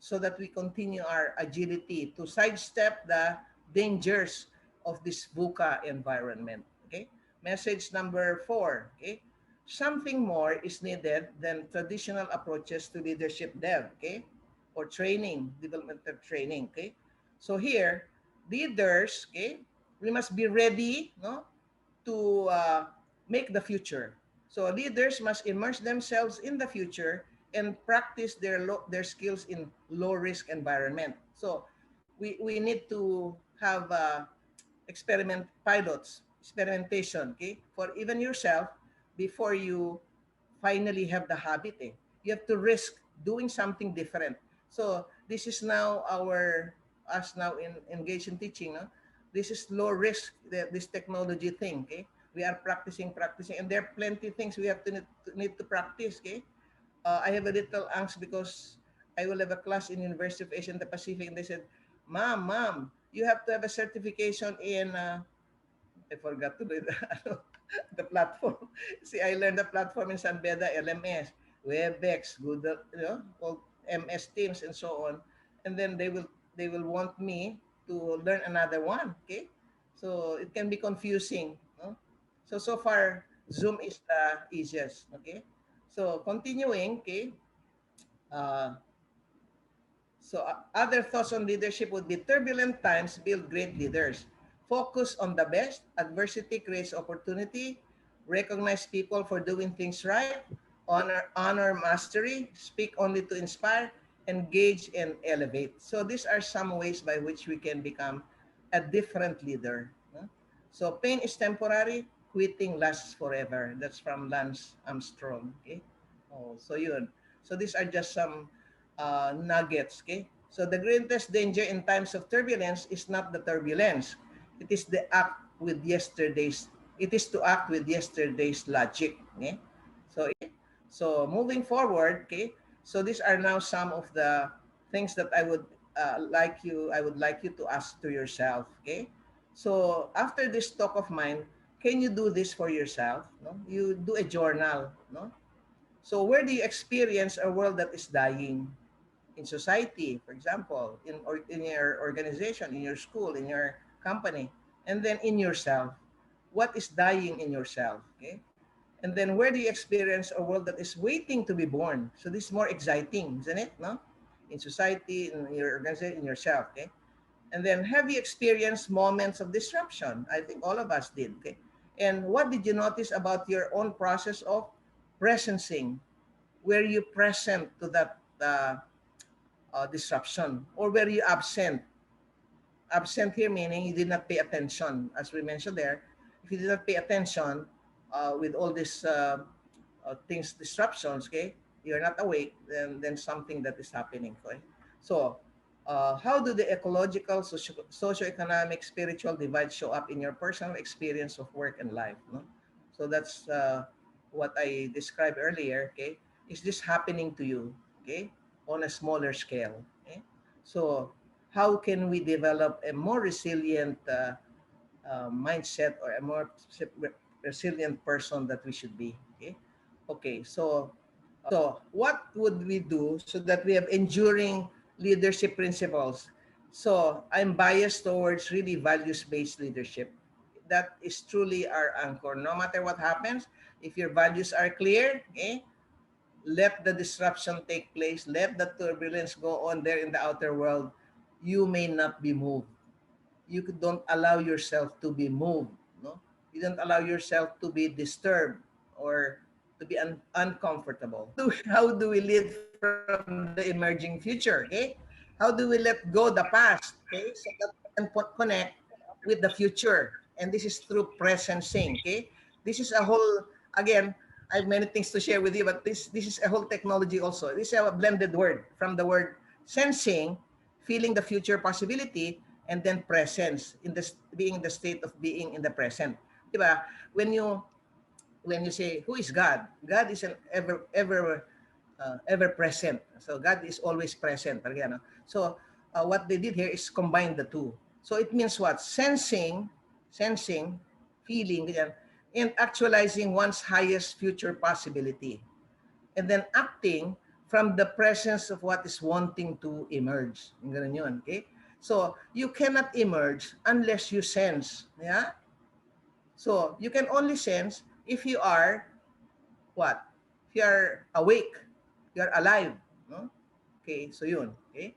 so that we continue our agility to sidestep the dangers of this VUCA environment. Okay, message number four. Okay, something more is needed than traditional approaches to leadership dev. Okay, or training, developmental training. Okay, so here, leaders, okay, we must be ready, no, to make the future. So leaders must immerse themselves in the future and practice their skills in low risk environment. So we need to have experimentation, okay, for even yourself before you finally have the habit. You have to risk doing something different. So this is now our us now in engaged in teaching. No? This is low risk. This technology thing. Okay, we are practicing, and there are plenty of things we have to need to practice. Okay, I have a little angst because I will have a class in University of Asia and the Pacific, and they said, "Mom, you have to have a certification in." I forgot to do the, the platform. See, I learned the platform in San Beda, LMS, WebEx, Google, all MS Teams, and so on. And then they will want me to learn another one. Okay, so it can be confusing. No? So far Zoom is the easiest. Okay, so continuing. Okay, uh, so other thoughts on leadership would be turbulent times build great leaders. Focus on the best. Adversity creates opportunity. Recognize people for doing things right. Honor mastery. Speak only to inspire. Engage and elevate. So these are some ways by which we can become a different leader. No? So pain is temporary. Quitting lasts forever. That's from Lance Armstrong. Okay. Oh, so yun. So these are just some nuggets. Okay. So the greatest danger in times of turbulence is not the turbulence. It is the act with yesterday's. It is to act with yesterday's logic. Okay. So so moving forward. Okay. So these are now some of the things that I would like you to ask to yourself. Okay. So after this talk of mine, can you do this for yourself? No, you do a journal. No, so where do you experience a world that is dying? In society, for example, in your organization, in your school, in your company, and then in yourself. What is dying in yourself? Okay, and then where do you experience a world that is waiting to be born? So this is more exciting, isn't it? No, in society, in your organization, in yourself. Okay, and then have you experienced moments of disruption? I think all of us did. Okay, and what did you notice about your own process of presencing? Were you present to that disruption, or were you absent? Absent here meaning you did not pay attention, as we mentioned there. If you did not pay attention with all these things, disruptions, okay, you're not awake, then something that is happening. Okay, so how do the ecological, socioeconomic, spiritual divides show up in your personal experience of work and life? No? So that's what I described earlier. Okay, is this happening to you? Okay, on a smaller scale. Okay, so how can we develop a more resilient mindset or a more resilient person that we should be. Okay. Okay. So what would we do so that we have enduring leadership principles? So I'm biased towards really values-based leadership. That is truly our anchor. No matter what happens, if your values are clear, okay, let the disruption take place, let the turbulence go on there in the outer world, you may not be moved. You don't allow yourself to be moved. No, you don't allow yourself to be disturbed or to be uncomfortable. How do we lead from the emerging future? Okay, how do we let go the past? Okay, so that we can connect with the future, and this is through presencing. Okay, this is a whole, again, I have many things to share with you, but this is a whole technology also. This is a blended word from the word sensing, feeling the future possibility, and then presence, in the being the state of being in the present. Diba? When you when you say who is God, God is an ever present. So God is always present. Parang so what they did here is combine the two. So it means what? Sensing, feeling, ganyan, and actualizing one's highest future possibility. And then acting from the presence of what is wanting to emerge. Yung ganun yun, okay? So you cannot emerge unless you sense. Yeah? So you can only sense if you are what? If you are awake, you are alive. No? Okay, so yun. Okay?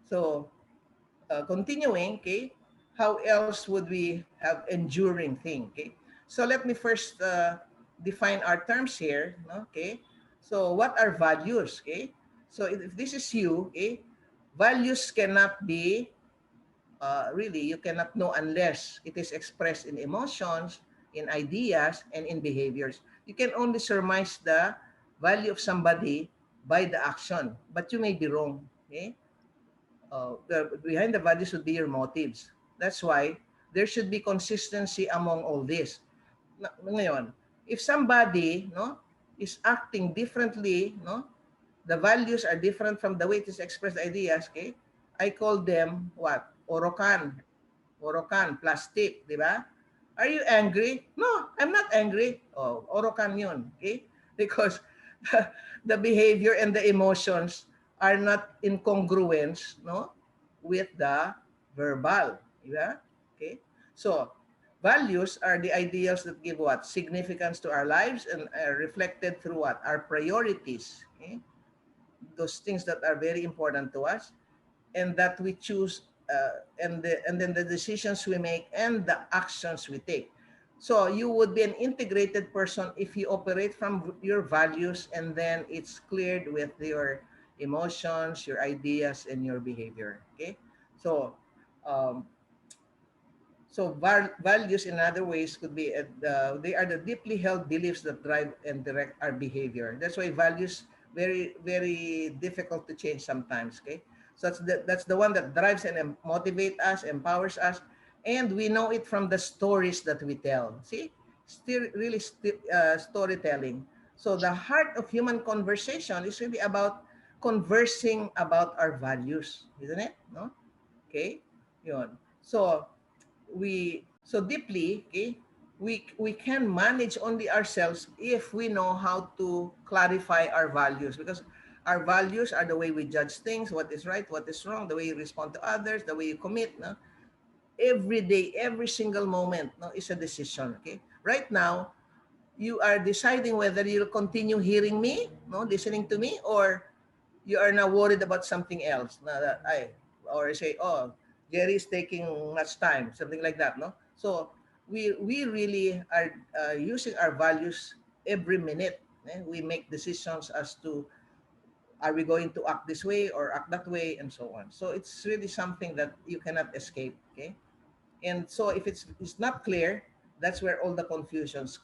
So continuing, okay, how else would we have enduring thing? Okay, so let me first define our terms here. No? Okay, so what are values? Okay, so if this is you, okay, values cannot be really, you cannot know unless it is expressed in emotions, in ideas, and in behaviors. You can only surmise the value of somebody by the action, but you may be wrong. Okay, behind the values would be your motives. That's why there should be consistency among all this. Ngayon, if somebody, no, is acting differently, no, the values are different from the way it is expressed ideas, okay? I call them what? Orokan, plastic, di ba? Are you angry? No, I'm not angry. Oh, orokan yun, okay? Because the behavior and the emotions are not in congruence, no, with the verbal, di ba? Okay? So, values are the ideals that give what? Significance to our lives and are reflected through what? Our priorities, okay? Those things that are very important to us and that we choose and then the decisions we make and the actions we take. So you would be an integrated person if you operate from your values and then it's cleared with your emotions, your ideas, and your behavior. Okay, so um, values in other ways could be they are the deeply held beliefs that drive and direct our behavior. That's why values very difficult to change sometimes. Okay, so that's the one that drives and motivate us, empowers us, and we know it from the stories that we tell. See, still really storytelling. So the heart of human conversation is really about conversing about our values, isn't it? No, okay, yun. So we so deeply, okay, we can manage only ourselves if we know how to clarify our values, because our values are the way we judge things, what is right, what is wrong, the way you respond to others, the way you commit, no? Every day, every single moment, no, is a decision. Okay, right now you are deciding whether you'll continue hearing me, no, listening to me, or you are now worried about something else. Na that I or say, oh, Jerry is taking much time, something like that, no? So we really are using our values every minute. We make decisions as to are we going to act this way or act that way, and so on. So it's really something that you cannot escape. Okay, and so if it's not clear, that's where all the confusions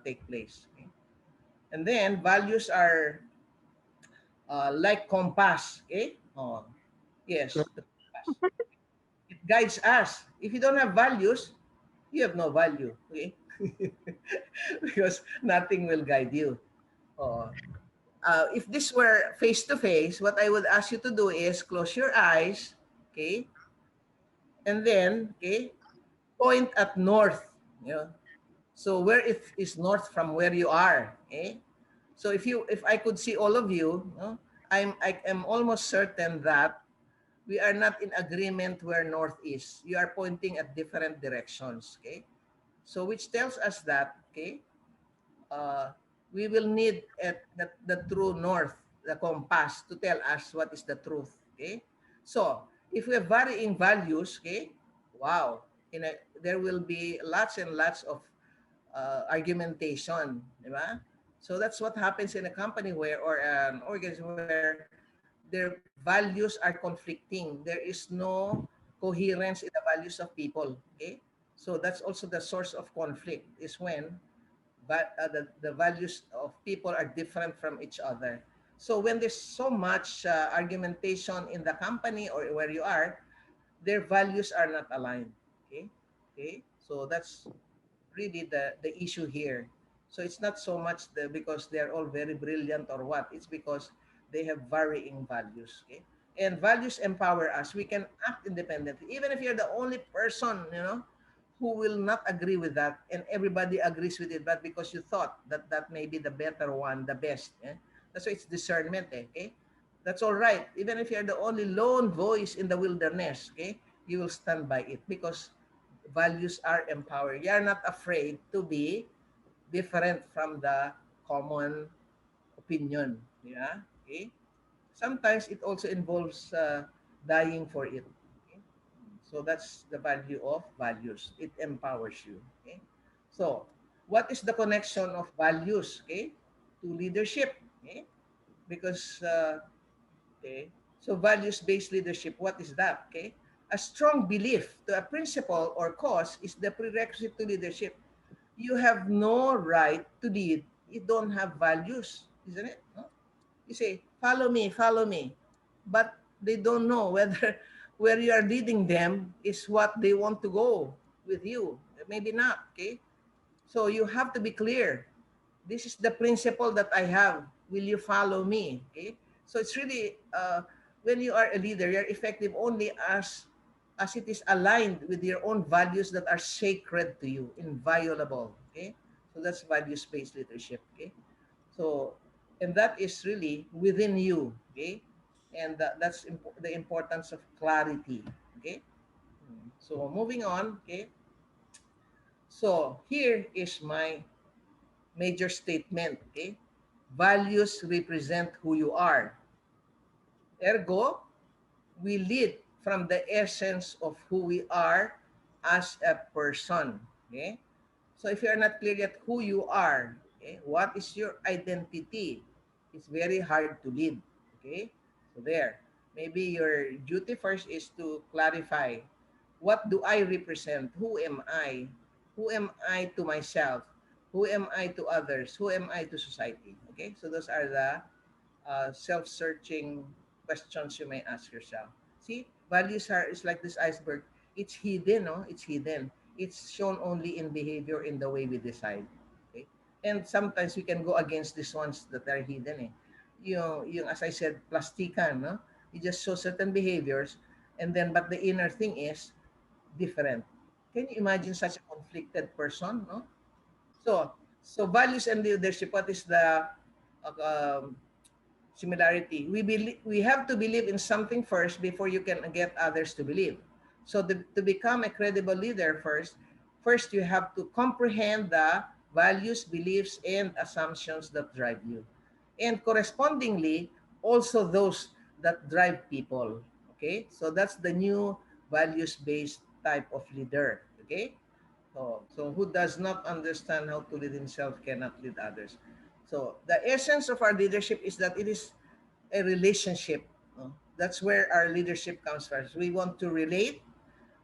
take place. Okay? And then values are like compass. Okay, oh, yes, the compass. It guides us. If you don't have values, you have no value. Okay, because nothing will guide you. Oh, if this were face to face, what I would ask you to do is close your eyes, okay, and then okay, point at north. You know, So where if is north from where you are? Okay. So if I could see all of you, no, I am almost certain that we are not in agreement where north is. You are pointing at different directions. Okay. So which tells us that, okay, uh, we will need the true north, the compass, to tell us what is the truth. Okay, so if we have varying values, okay, wow, there will be lots and lots of argumentation, di ba? So that's what happens in a company where or an organization where their values are conflicting. There is no coherence in the values of people. Okay, so that's also the source of conflict is when but the values of people are different from each other. So when there's so much argumentation in the company or where you are, their values are not aligned. Okay, okay. So that's really the issue here. So it's not so much because they're all very brilliant or what. It's because they have varying values. Okay, and values empower us. We can act independently, even if you're the only person, who will not agree with that, and everybody agrees with it, but because you thought that that may be the better one, the best. That's why it's discernment. Okay, that's all right. Even if you're the only lone voice in the wilderness, okay, you will stand by it because values are empowered. You are not afraid to be different from the common opinion. Yeah. Okay. Sometimes it also involves dying for it. Okay? So that's the value of values. It empowers you. Okay. So what is the connection of values? Okay, to leadership. Okay, because okay, so values-based leadership. What is that? Okay, a strong belief to a principle or cause is the prerequisite to leadership. You have no right to lead. You don't have values, isn't it? No? You say, follow me. But they don't know whether where you are leading them is what they want to go with you. Maybe not, okay? So you have to be clear. This is the principle that I have. Will you follow me? Okay? So it's really, when you are a leader, you're effective only as it is aligned with your own values that are sacred to you, inviolable. Okay? So that's values-based leadership. Okay? So, and that is really within you, okay? And that's the importance of clarity, okay? So, moving on, okay? So, here is my major statement, okay? Values represent who you are. Ergo, we lead from the essence of who we are as a person, okay? So if you're not clear yet who you are, okay, what is your identity, it's very hard to lead. Okay, so there. Maybe your duty first is to clarify what do I represent? Who am I? Who am I to myself? Who am I to others? Who am I to society? Okay, so those are the self-searching questions you may ask yourself. See, values are is like this iceberg. It's hidden, no? It's hidden. It's shown only in behavior, in the way we decide. Okay, and sometimes we can go against these ones that are hidden. As I said, plastikan, no? You just show certain behaviors, and then but the inner thing is different. Can you imagine such a conflicted person, no? So, so values and leadership. What is the um, similarity? We have to believe in something first before you can get others to believe. So to become a credible leader first you have to comprehend the values, beliefs, and assumptions that drive you. And correspondingly, also those that drive people. Okay? So that's the new values-based type of leader. Okay? So who does not understand how to lead himself cannot lead others. So the essence of our leadership is that it is a relationship. That's where our leadership comes first. We want to relate.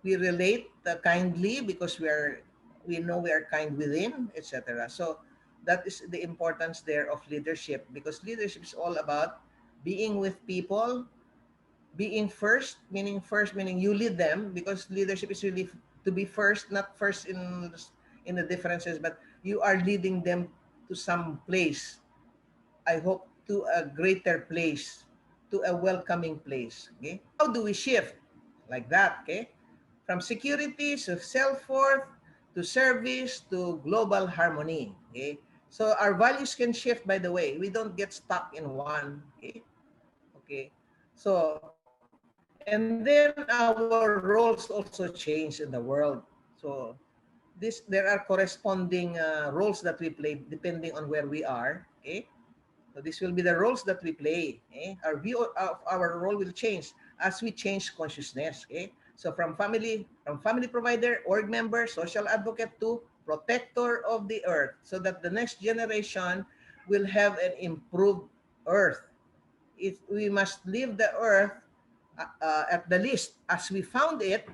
We relate kindly because we know we are kind within, etc. So that is the importance there of leadership because leadership is all about being with people, being first meaning you lead them because leadership is really to be first, not first in the differences, but you are leading them to some place. I hope to a greater place, to a welcoming place. Okay, how do we shift like that? Okay, from security to self-worth to service, to global harmony. Okay? So our values can shift, by the way. We don't get stuck in one. Okay? Okay. So, and then our roles also change in the world. So there are corresponding roles that we play depending on where we are. Okay. So this will be the roles that we play. Our view of our role will change as we change consciousness. Okay. So from family provider, org member, social advocate to protector of the earth, so that the next generation will have an improved earth. We must leave the earth at the least as we found it.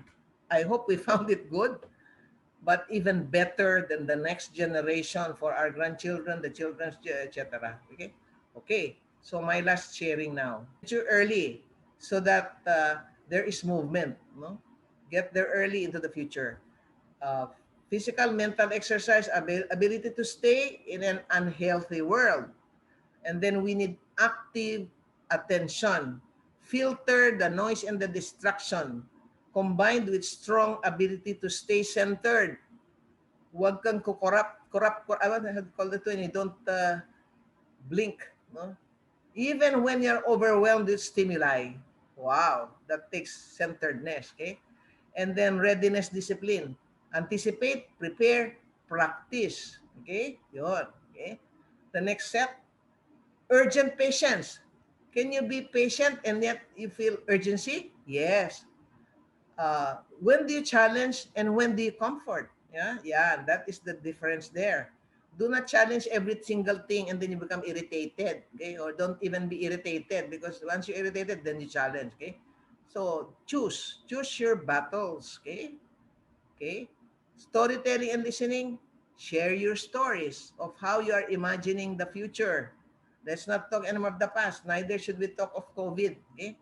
I hope we found it good, but even better than the next generation for our grandchildren, the children's, etc. Okay, okay. So my last sharing now. Too early, so that there is movement. No, get there early into the future. Uh, Physical, mental exercise, ability to stay in an unhealthy world, and then we need active attention. Filter the noise and the distraction, combined with strong ability to stay centered. Huwag kang ano, I call it when you don't blink. No? Even when you're overwhelmed with stimuli. Wow, that takes centeredness. Okay? And then readiness discipline. Anticipate, prepare, practice. Okay? Yun. Okay? The next set, urgent patience. Can you be patient and yet you feel urgency? Yes. When do you challenge and when do you comfort? Yeah, that is the difference there. Do not challenge every single thing and then you become irritated, okay? Or don't even be irritated, because once you're irritated, then you challenge, okay? So choose your battles, okay? Okay? Storytelling and listening, share your stories of how you are imagining the future. Let's not talk anymore of the past. Neither should we talk of COVID. Okay?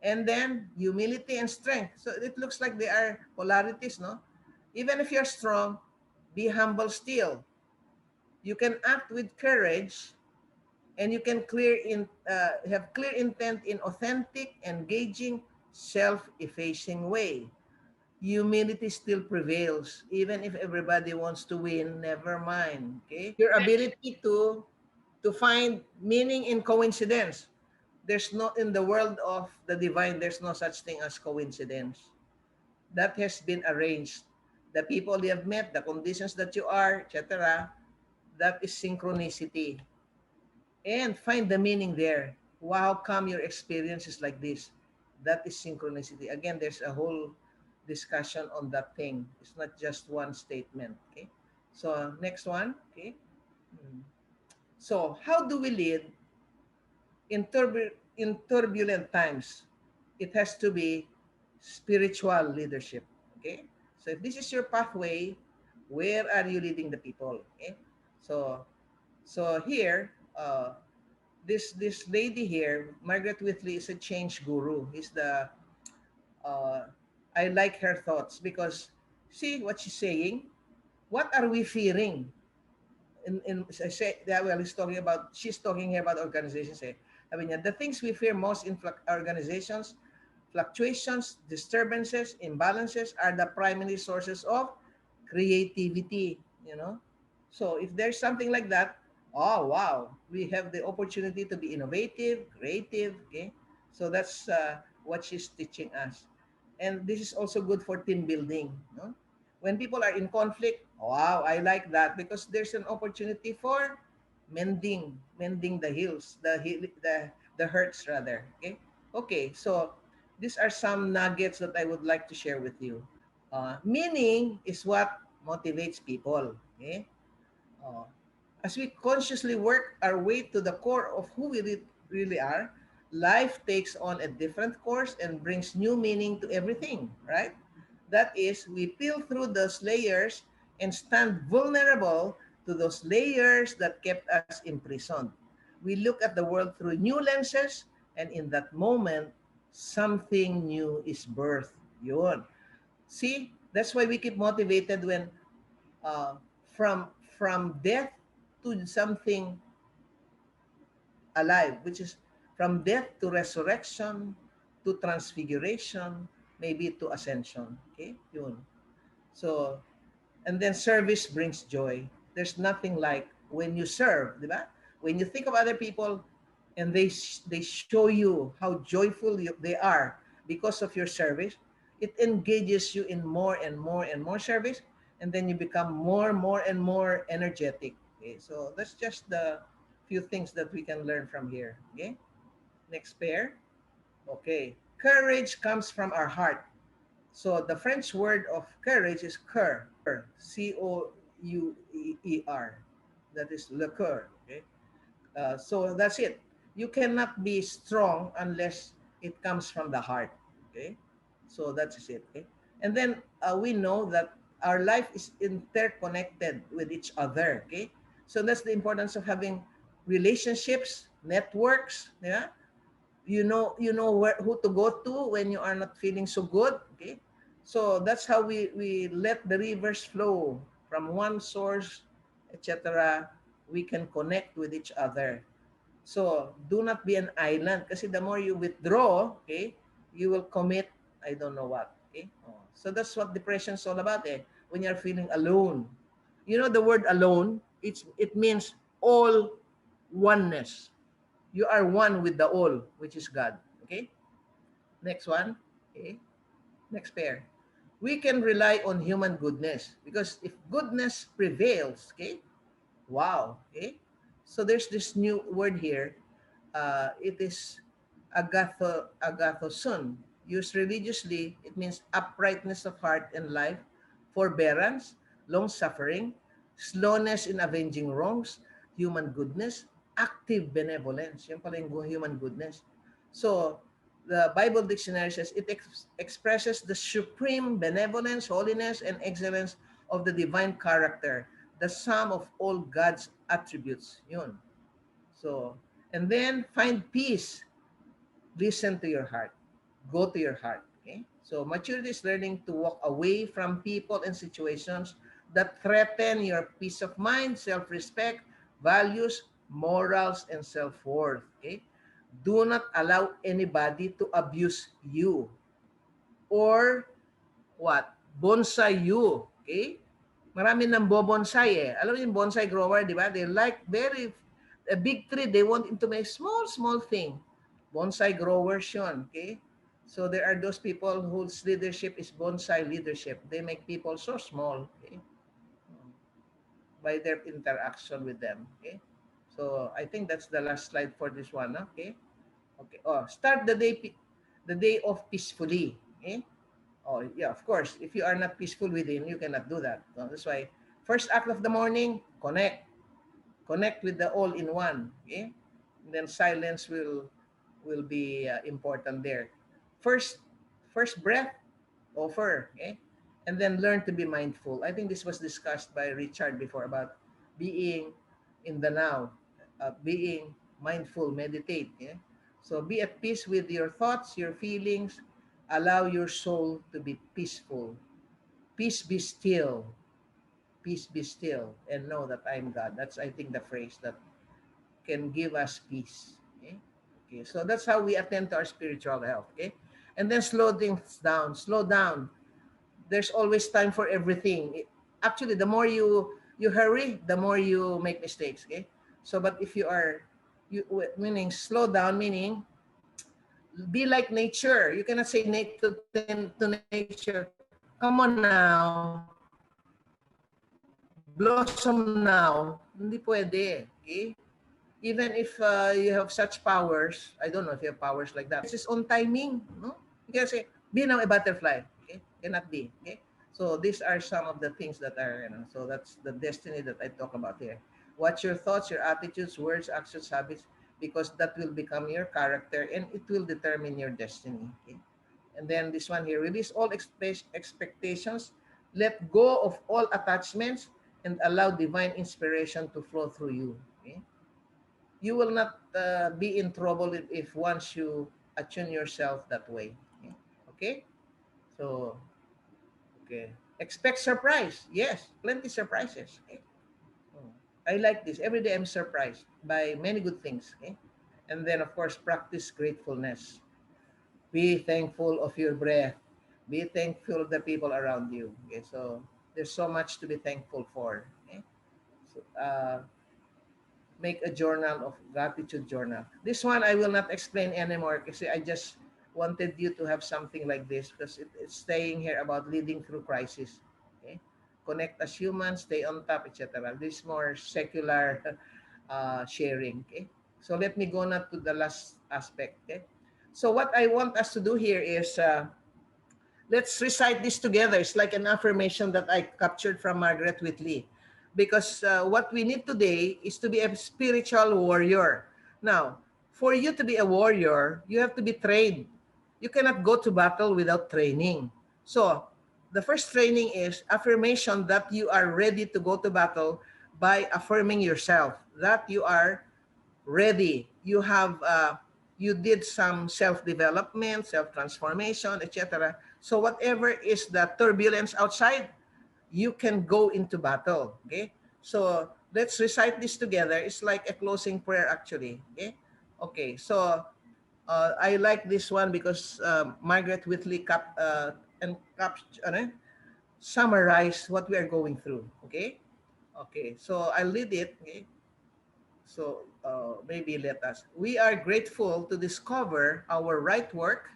And then humility and strength. So it looks like they are polarities, no? Even if you're strong, be humble still. You can act with courage, and you can have clear intent in authentic, engaging, self-effacing way. Humility still prevails even if everybody wants to win. Never mind. Okay, your ability to find meaning in coincidence. There's no, in the world of the divine, there's no such thing as coincidence. That has been arranged. The people you have met, the conditions that you are, etc., that is synchronicity. And find the meaning there. How come your experience is like this? That is synchronicity. Again, there's a whole discussion on that thing. It's not just one statement. Okay. So next one. Okay. Hmm. So how do we lead in turbulent times? It has to be spiritual leadership. Okay. So if this is your pathway, where are you leading the people? Okay. So here, this lady here, Margaret Whitley, is a change guru. He's the uh, I like her thoughts because see what she's saying. What are we fearing? I say that, well, she's talking here about organizations. I mean, the things we fear most in organizations, fluctuations, disturbances, imbalances are the primary sources of creativity. You know, so if there's something like that, oh wow, we have the opportunity to be innovative, creative. Okay, so that's what she's teaching us, and this is also good for team building. No? When people are in conflict, wow, I like that because there's an opportunity for mending the heels, the hurts rather. Okay, okay. So these are some nuggets that I would like to share with you. Meaning is what motivates people. Okay, uh, as we consciously work our way to the core of who we really are, life takes on a different course and brings new meaning to everything, right? That is, we peel through those layers and stand vulnerable to those layers that kept us imprisoned. We look at the world through new lenses, and in that moment, something new is birthed. Yun. See, that's why we keep motivated when uh, from death to something alive, which is from death to resurrection to transfiguration, maybe to ascension. Okay, yun. So And then service brings joy. There's nothing like when you serve, di ba? When you think of other people and they show you how joyful they are because of your service, it engages you in more and more and more service, and then you become more and more energetic. Okay, so that's just the few things that we can learn from here. Okay, next pair. Okay, courage comes from our heart. So the French word of courage is cœur, Couer. That is le cœur. Okay, so that's it. You cannot be strong unless it comes from the heart. Okay, so that's it. Okay, and then we know that our life is interconnected with each other. Okay, so that's the importance of having relationships, networks. Yeah, you know who to go to when you are not feeling so good. Okay, so that's how we let the rivers flow from one source, etc. We can connect with each other. So do not be an island, kasi the more you withdraw, okay, you will commit I don't know what. Okay, so that's what depression is all about. When you're feeling alone, you know the word alone, it means all oneness. You are one with the all, which is God. Okay? Next one. Okay? Next pair. We can rely on human goodness because if goodness prevails, okay? Wow. Okay? So there's this new word here. It is agathoson. Used religiously, it means uprightness of heart and life, forbearance, long suffering, slowness in avenging wrongs, human goodness, active benevolence. Yan pala yung human goodness. So, the Bible dictionary says it expresses the supreme benevolence, holiness, and excellence of the divine character, the sum of all God's attributes. Yun. So, and then find peace. Listen to your heart. Go to your heart. Okay? So maturity is learning to walk away from people and situations that threaten your peace of mind, self-respect, values, morals, and self-worth. Okay? Do not allow anybody to abuse you or what? Bonsai you. Okay? Marami nang bobonsai eh. Alam mo yung bonsai grower, di ba? They like a big tree, they want it to make small thing. Bonsai growers yun. Okay? So there are those people whose leadership is bonsai leadership. They make people so small, okay? By their interaction with them. Okay? So I think that's the last slide for this one. Okay? Okay. Oh, start the day off peacefully. Okay? Oh, yeah, of course. If you are not peaceful within, you cannot do that. So that's why first act of the morning, connect. Connect with the all in one. Okay? And then silence will be important there. First first breath, offer. Okay? And then learn to be mindful. I think this was discussed by Richard before about being in the now, being mindful, meditate. Yeah? So be at peace with your thoughts, your feelings. Allow your soul to be peaceful. Peace be still. Peace be still and know that I'm God. That's, I think, the phrase that can give us peace. Okay? Okay, so that's how we attend to our spiritual health. Okay, and then slow things down. Slow down. There's always time for everything. Actually, the more you hurry, the more you make mistakes. Okay, so but if you are meaning slow down, meaning be like nature. You cannot say to nature, come on now, blossom now. Hindi pwede. Okay? Even if you have such powers, I don't know if you have powers like that. It's just on timing. No? You can say, be now a butterfly. Okay? Cannot be. Okay? So these are some of the things that are, so that's the destiny that I talk about here. Watch your thoughts, your attitudes, words, actions, habits, because that will become your character and it will determine your destiny. Okay? And then this one here, release all expectations, let go of all attachments, and allow divine inspiration to flow through you. Okay? You will not be in trouble if once you attune yourself that way. Okay? Okay? So, okay. Expect surprise. Yes, plenty surprises. Okay? Oh, I like this. Every day I'm surprised by many good things. Okay? And then, of course, practice gratefulness. Be thankful of your breath. Be thankful of the people around you. Okay, so There's so much to be thankful for. Okay? So, make a journal of gratitude journal. This one I will not explain anymore because I just wanted you to have something like this because it's staying here about leading through crisis. Okay? Connect as humans, stay on top, etc. This more secular sharing. Okay? So let me go now to the last aspect. Okay? So what I want us to do here is let's recite this together. It's like an affirmation that I captured from Margaret Whitley. Because what we need today is to be a spiritual warrior. Now, for you to be a warrior, you have to be trained. You cannot go to battle without training. So, the first training is affirmation that you are ready to go to battle by affirming yourself that you are ready. You did some self-development, self-transformation, etc. So whatever is the turbulence outside, you can go into battle. Okay. So let's recite this together. It's like a closing prayer actually. Okay. Okay. So I like this one because Margaret Whitley summarize what we are going through. Okay. Okay. So I'll lead it. Okay. So maybe let us. We are grateful to discover our right work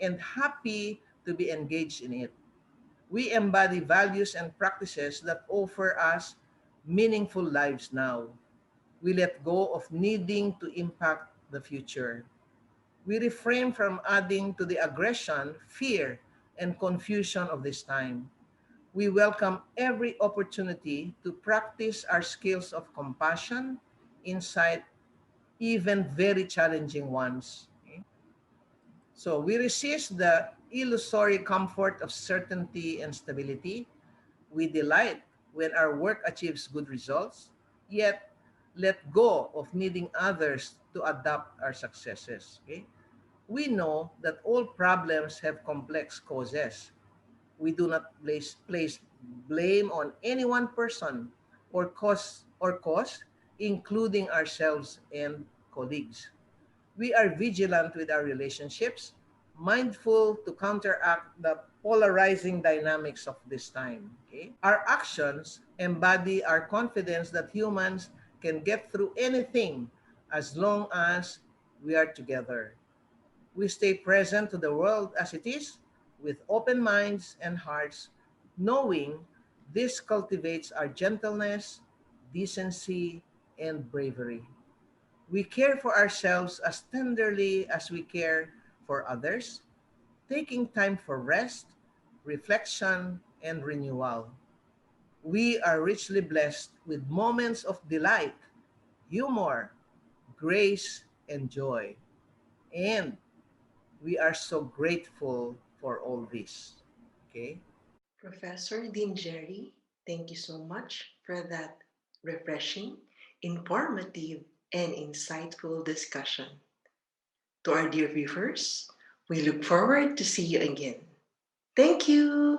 and happy to be engaged in it. We embody values and practices that offer us meaningful lives now. We let go of needing to impact the future. We refrain from adding to the aggression, fear, and confusion of this time. We welcome every opportunity to practice our skills of compassion, insight, even very challenging ones. Okay? So we resist the illusory comfort of certainty and stability. We delight when our work achieves good results, yet let go of needing others to adapt our successes. Okay? We know that all problems have complex causes. We do not place blame on any one person or cause, including ourselves and colleagues. We are vigilant with our relationships, mindful to counteract the polarizing dynamics of this time. Okay? Our actions embody our confidence that humans can get through anything as long as we are together. We stay present to the world as it is with open minds and hearts, knowing this cultivates our gentleness, decency, and bravery. We care for ourselves as tenderly as we care for others, taking time for rest, reflection, and renewal. We are richly blessed with moments of delight, humor, grace, and joy. And we are so grateful for all this. Okay? Professor Dean Jerry, thank you so much for that refreshing, informative, and insightful discussion. To our dear viewers, we look forward to see you again. Thank you.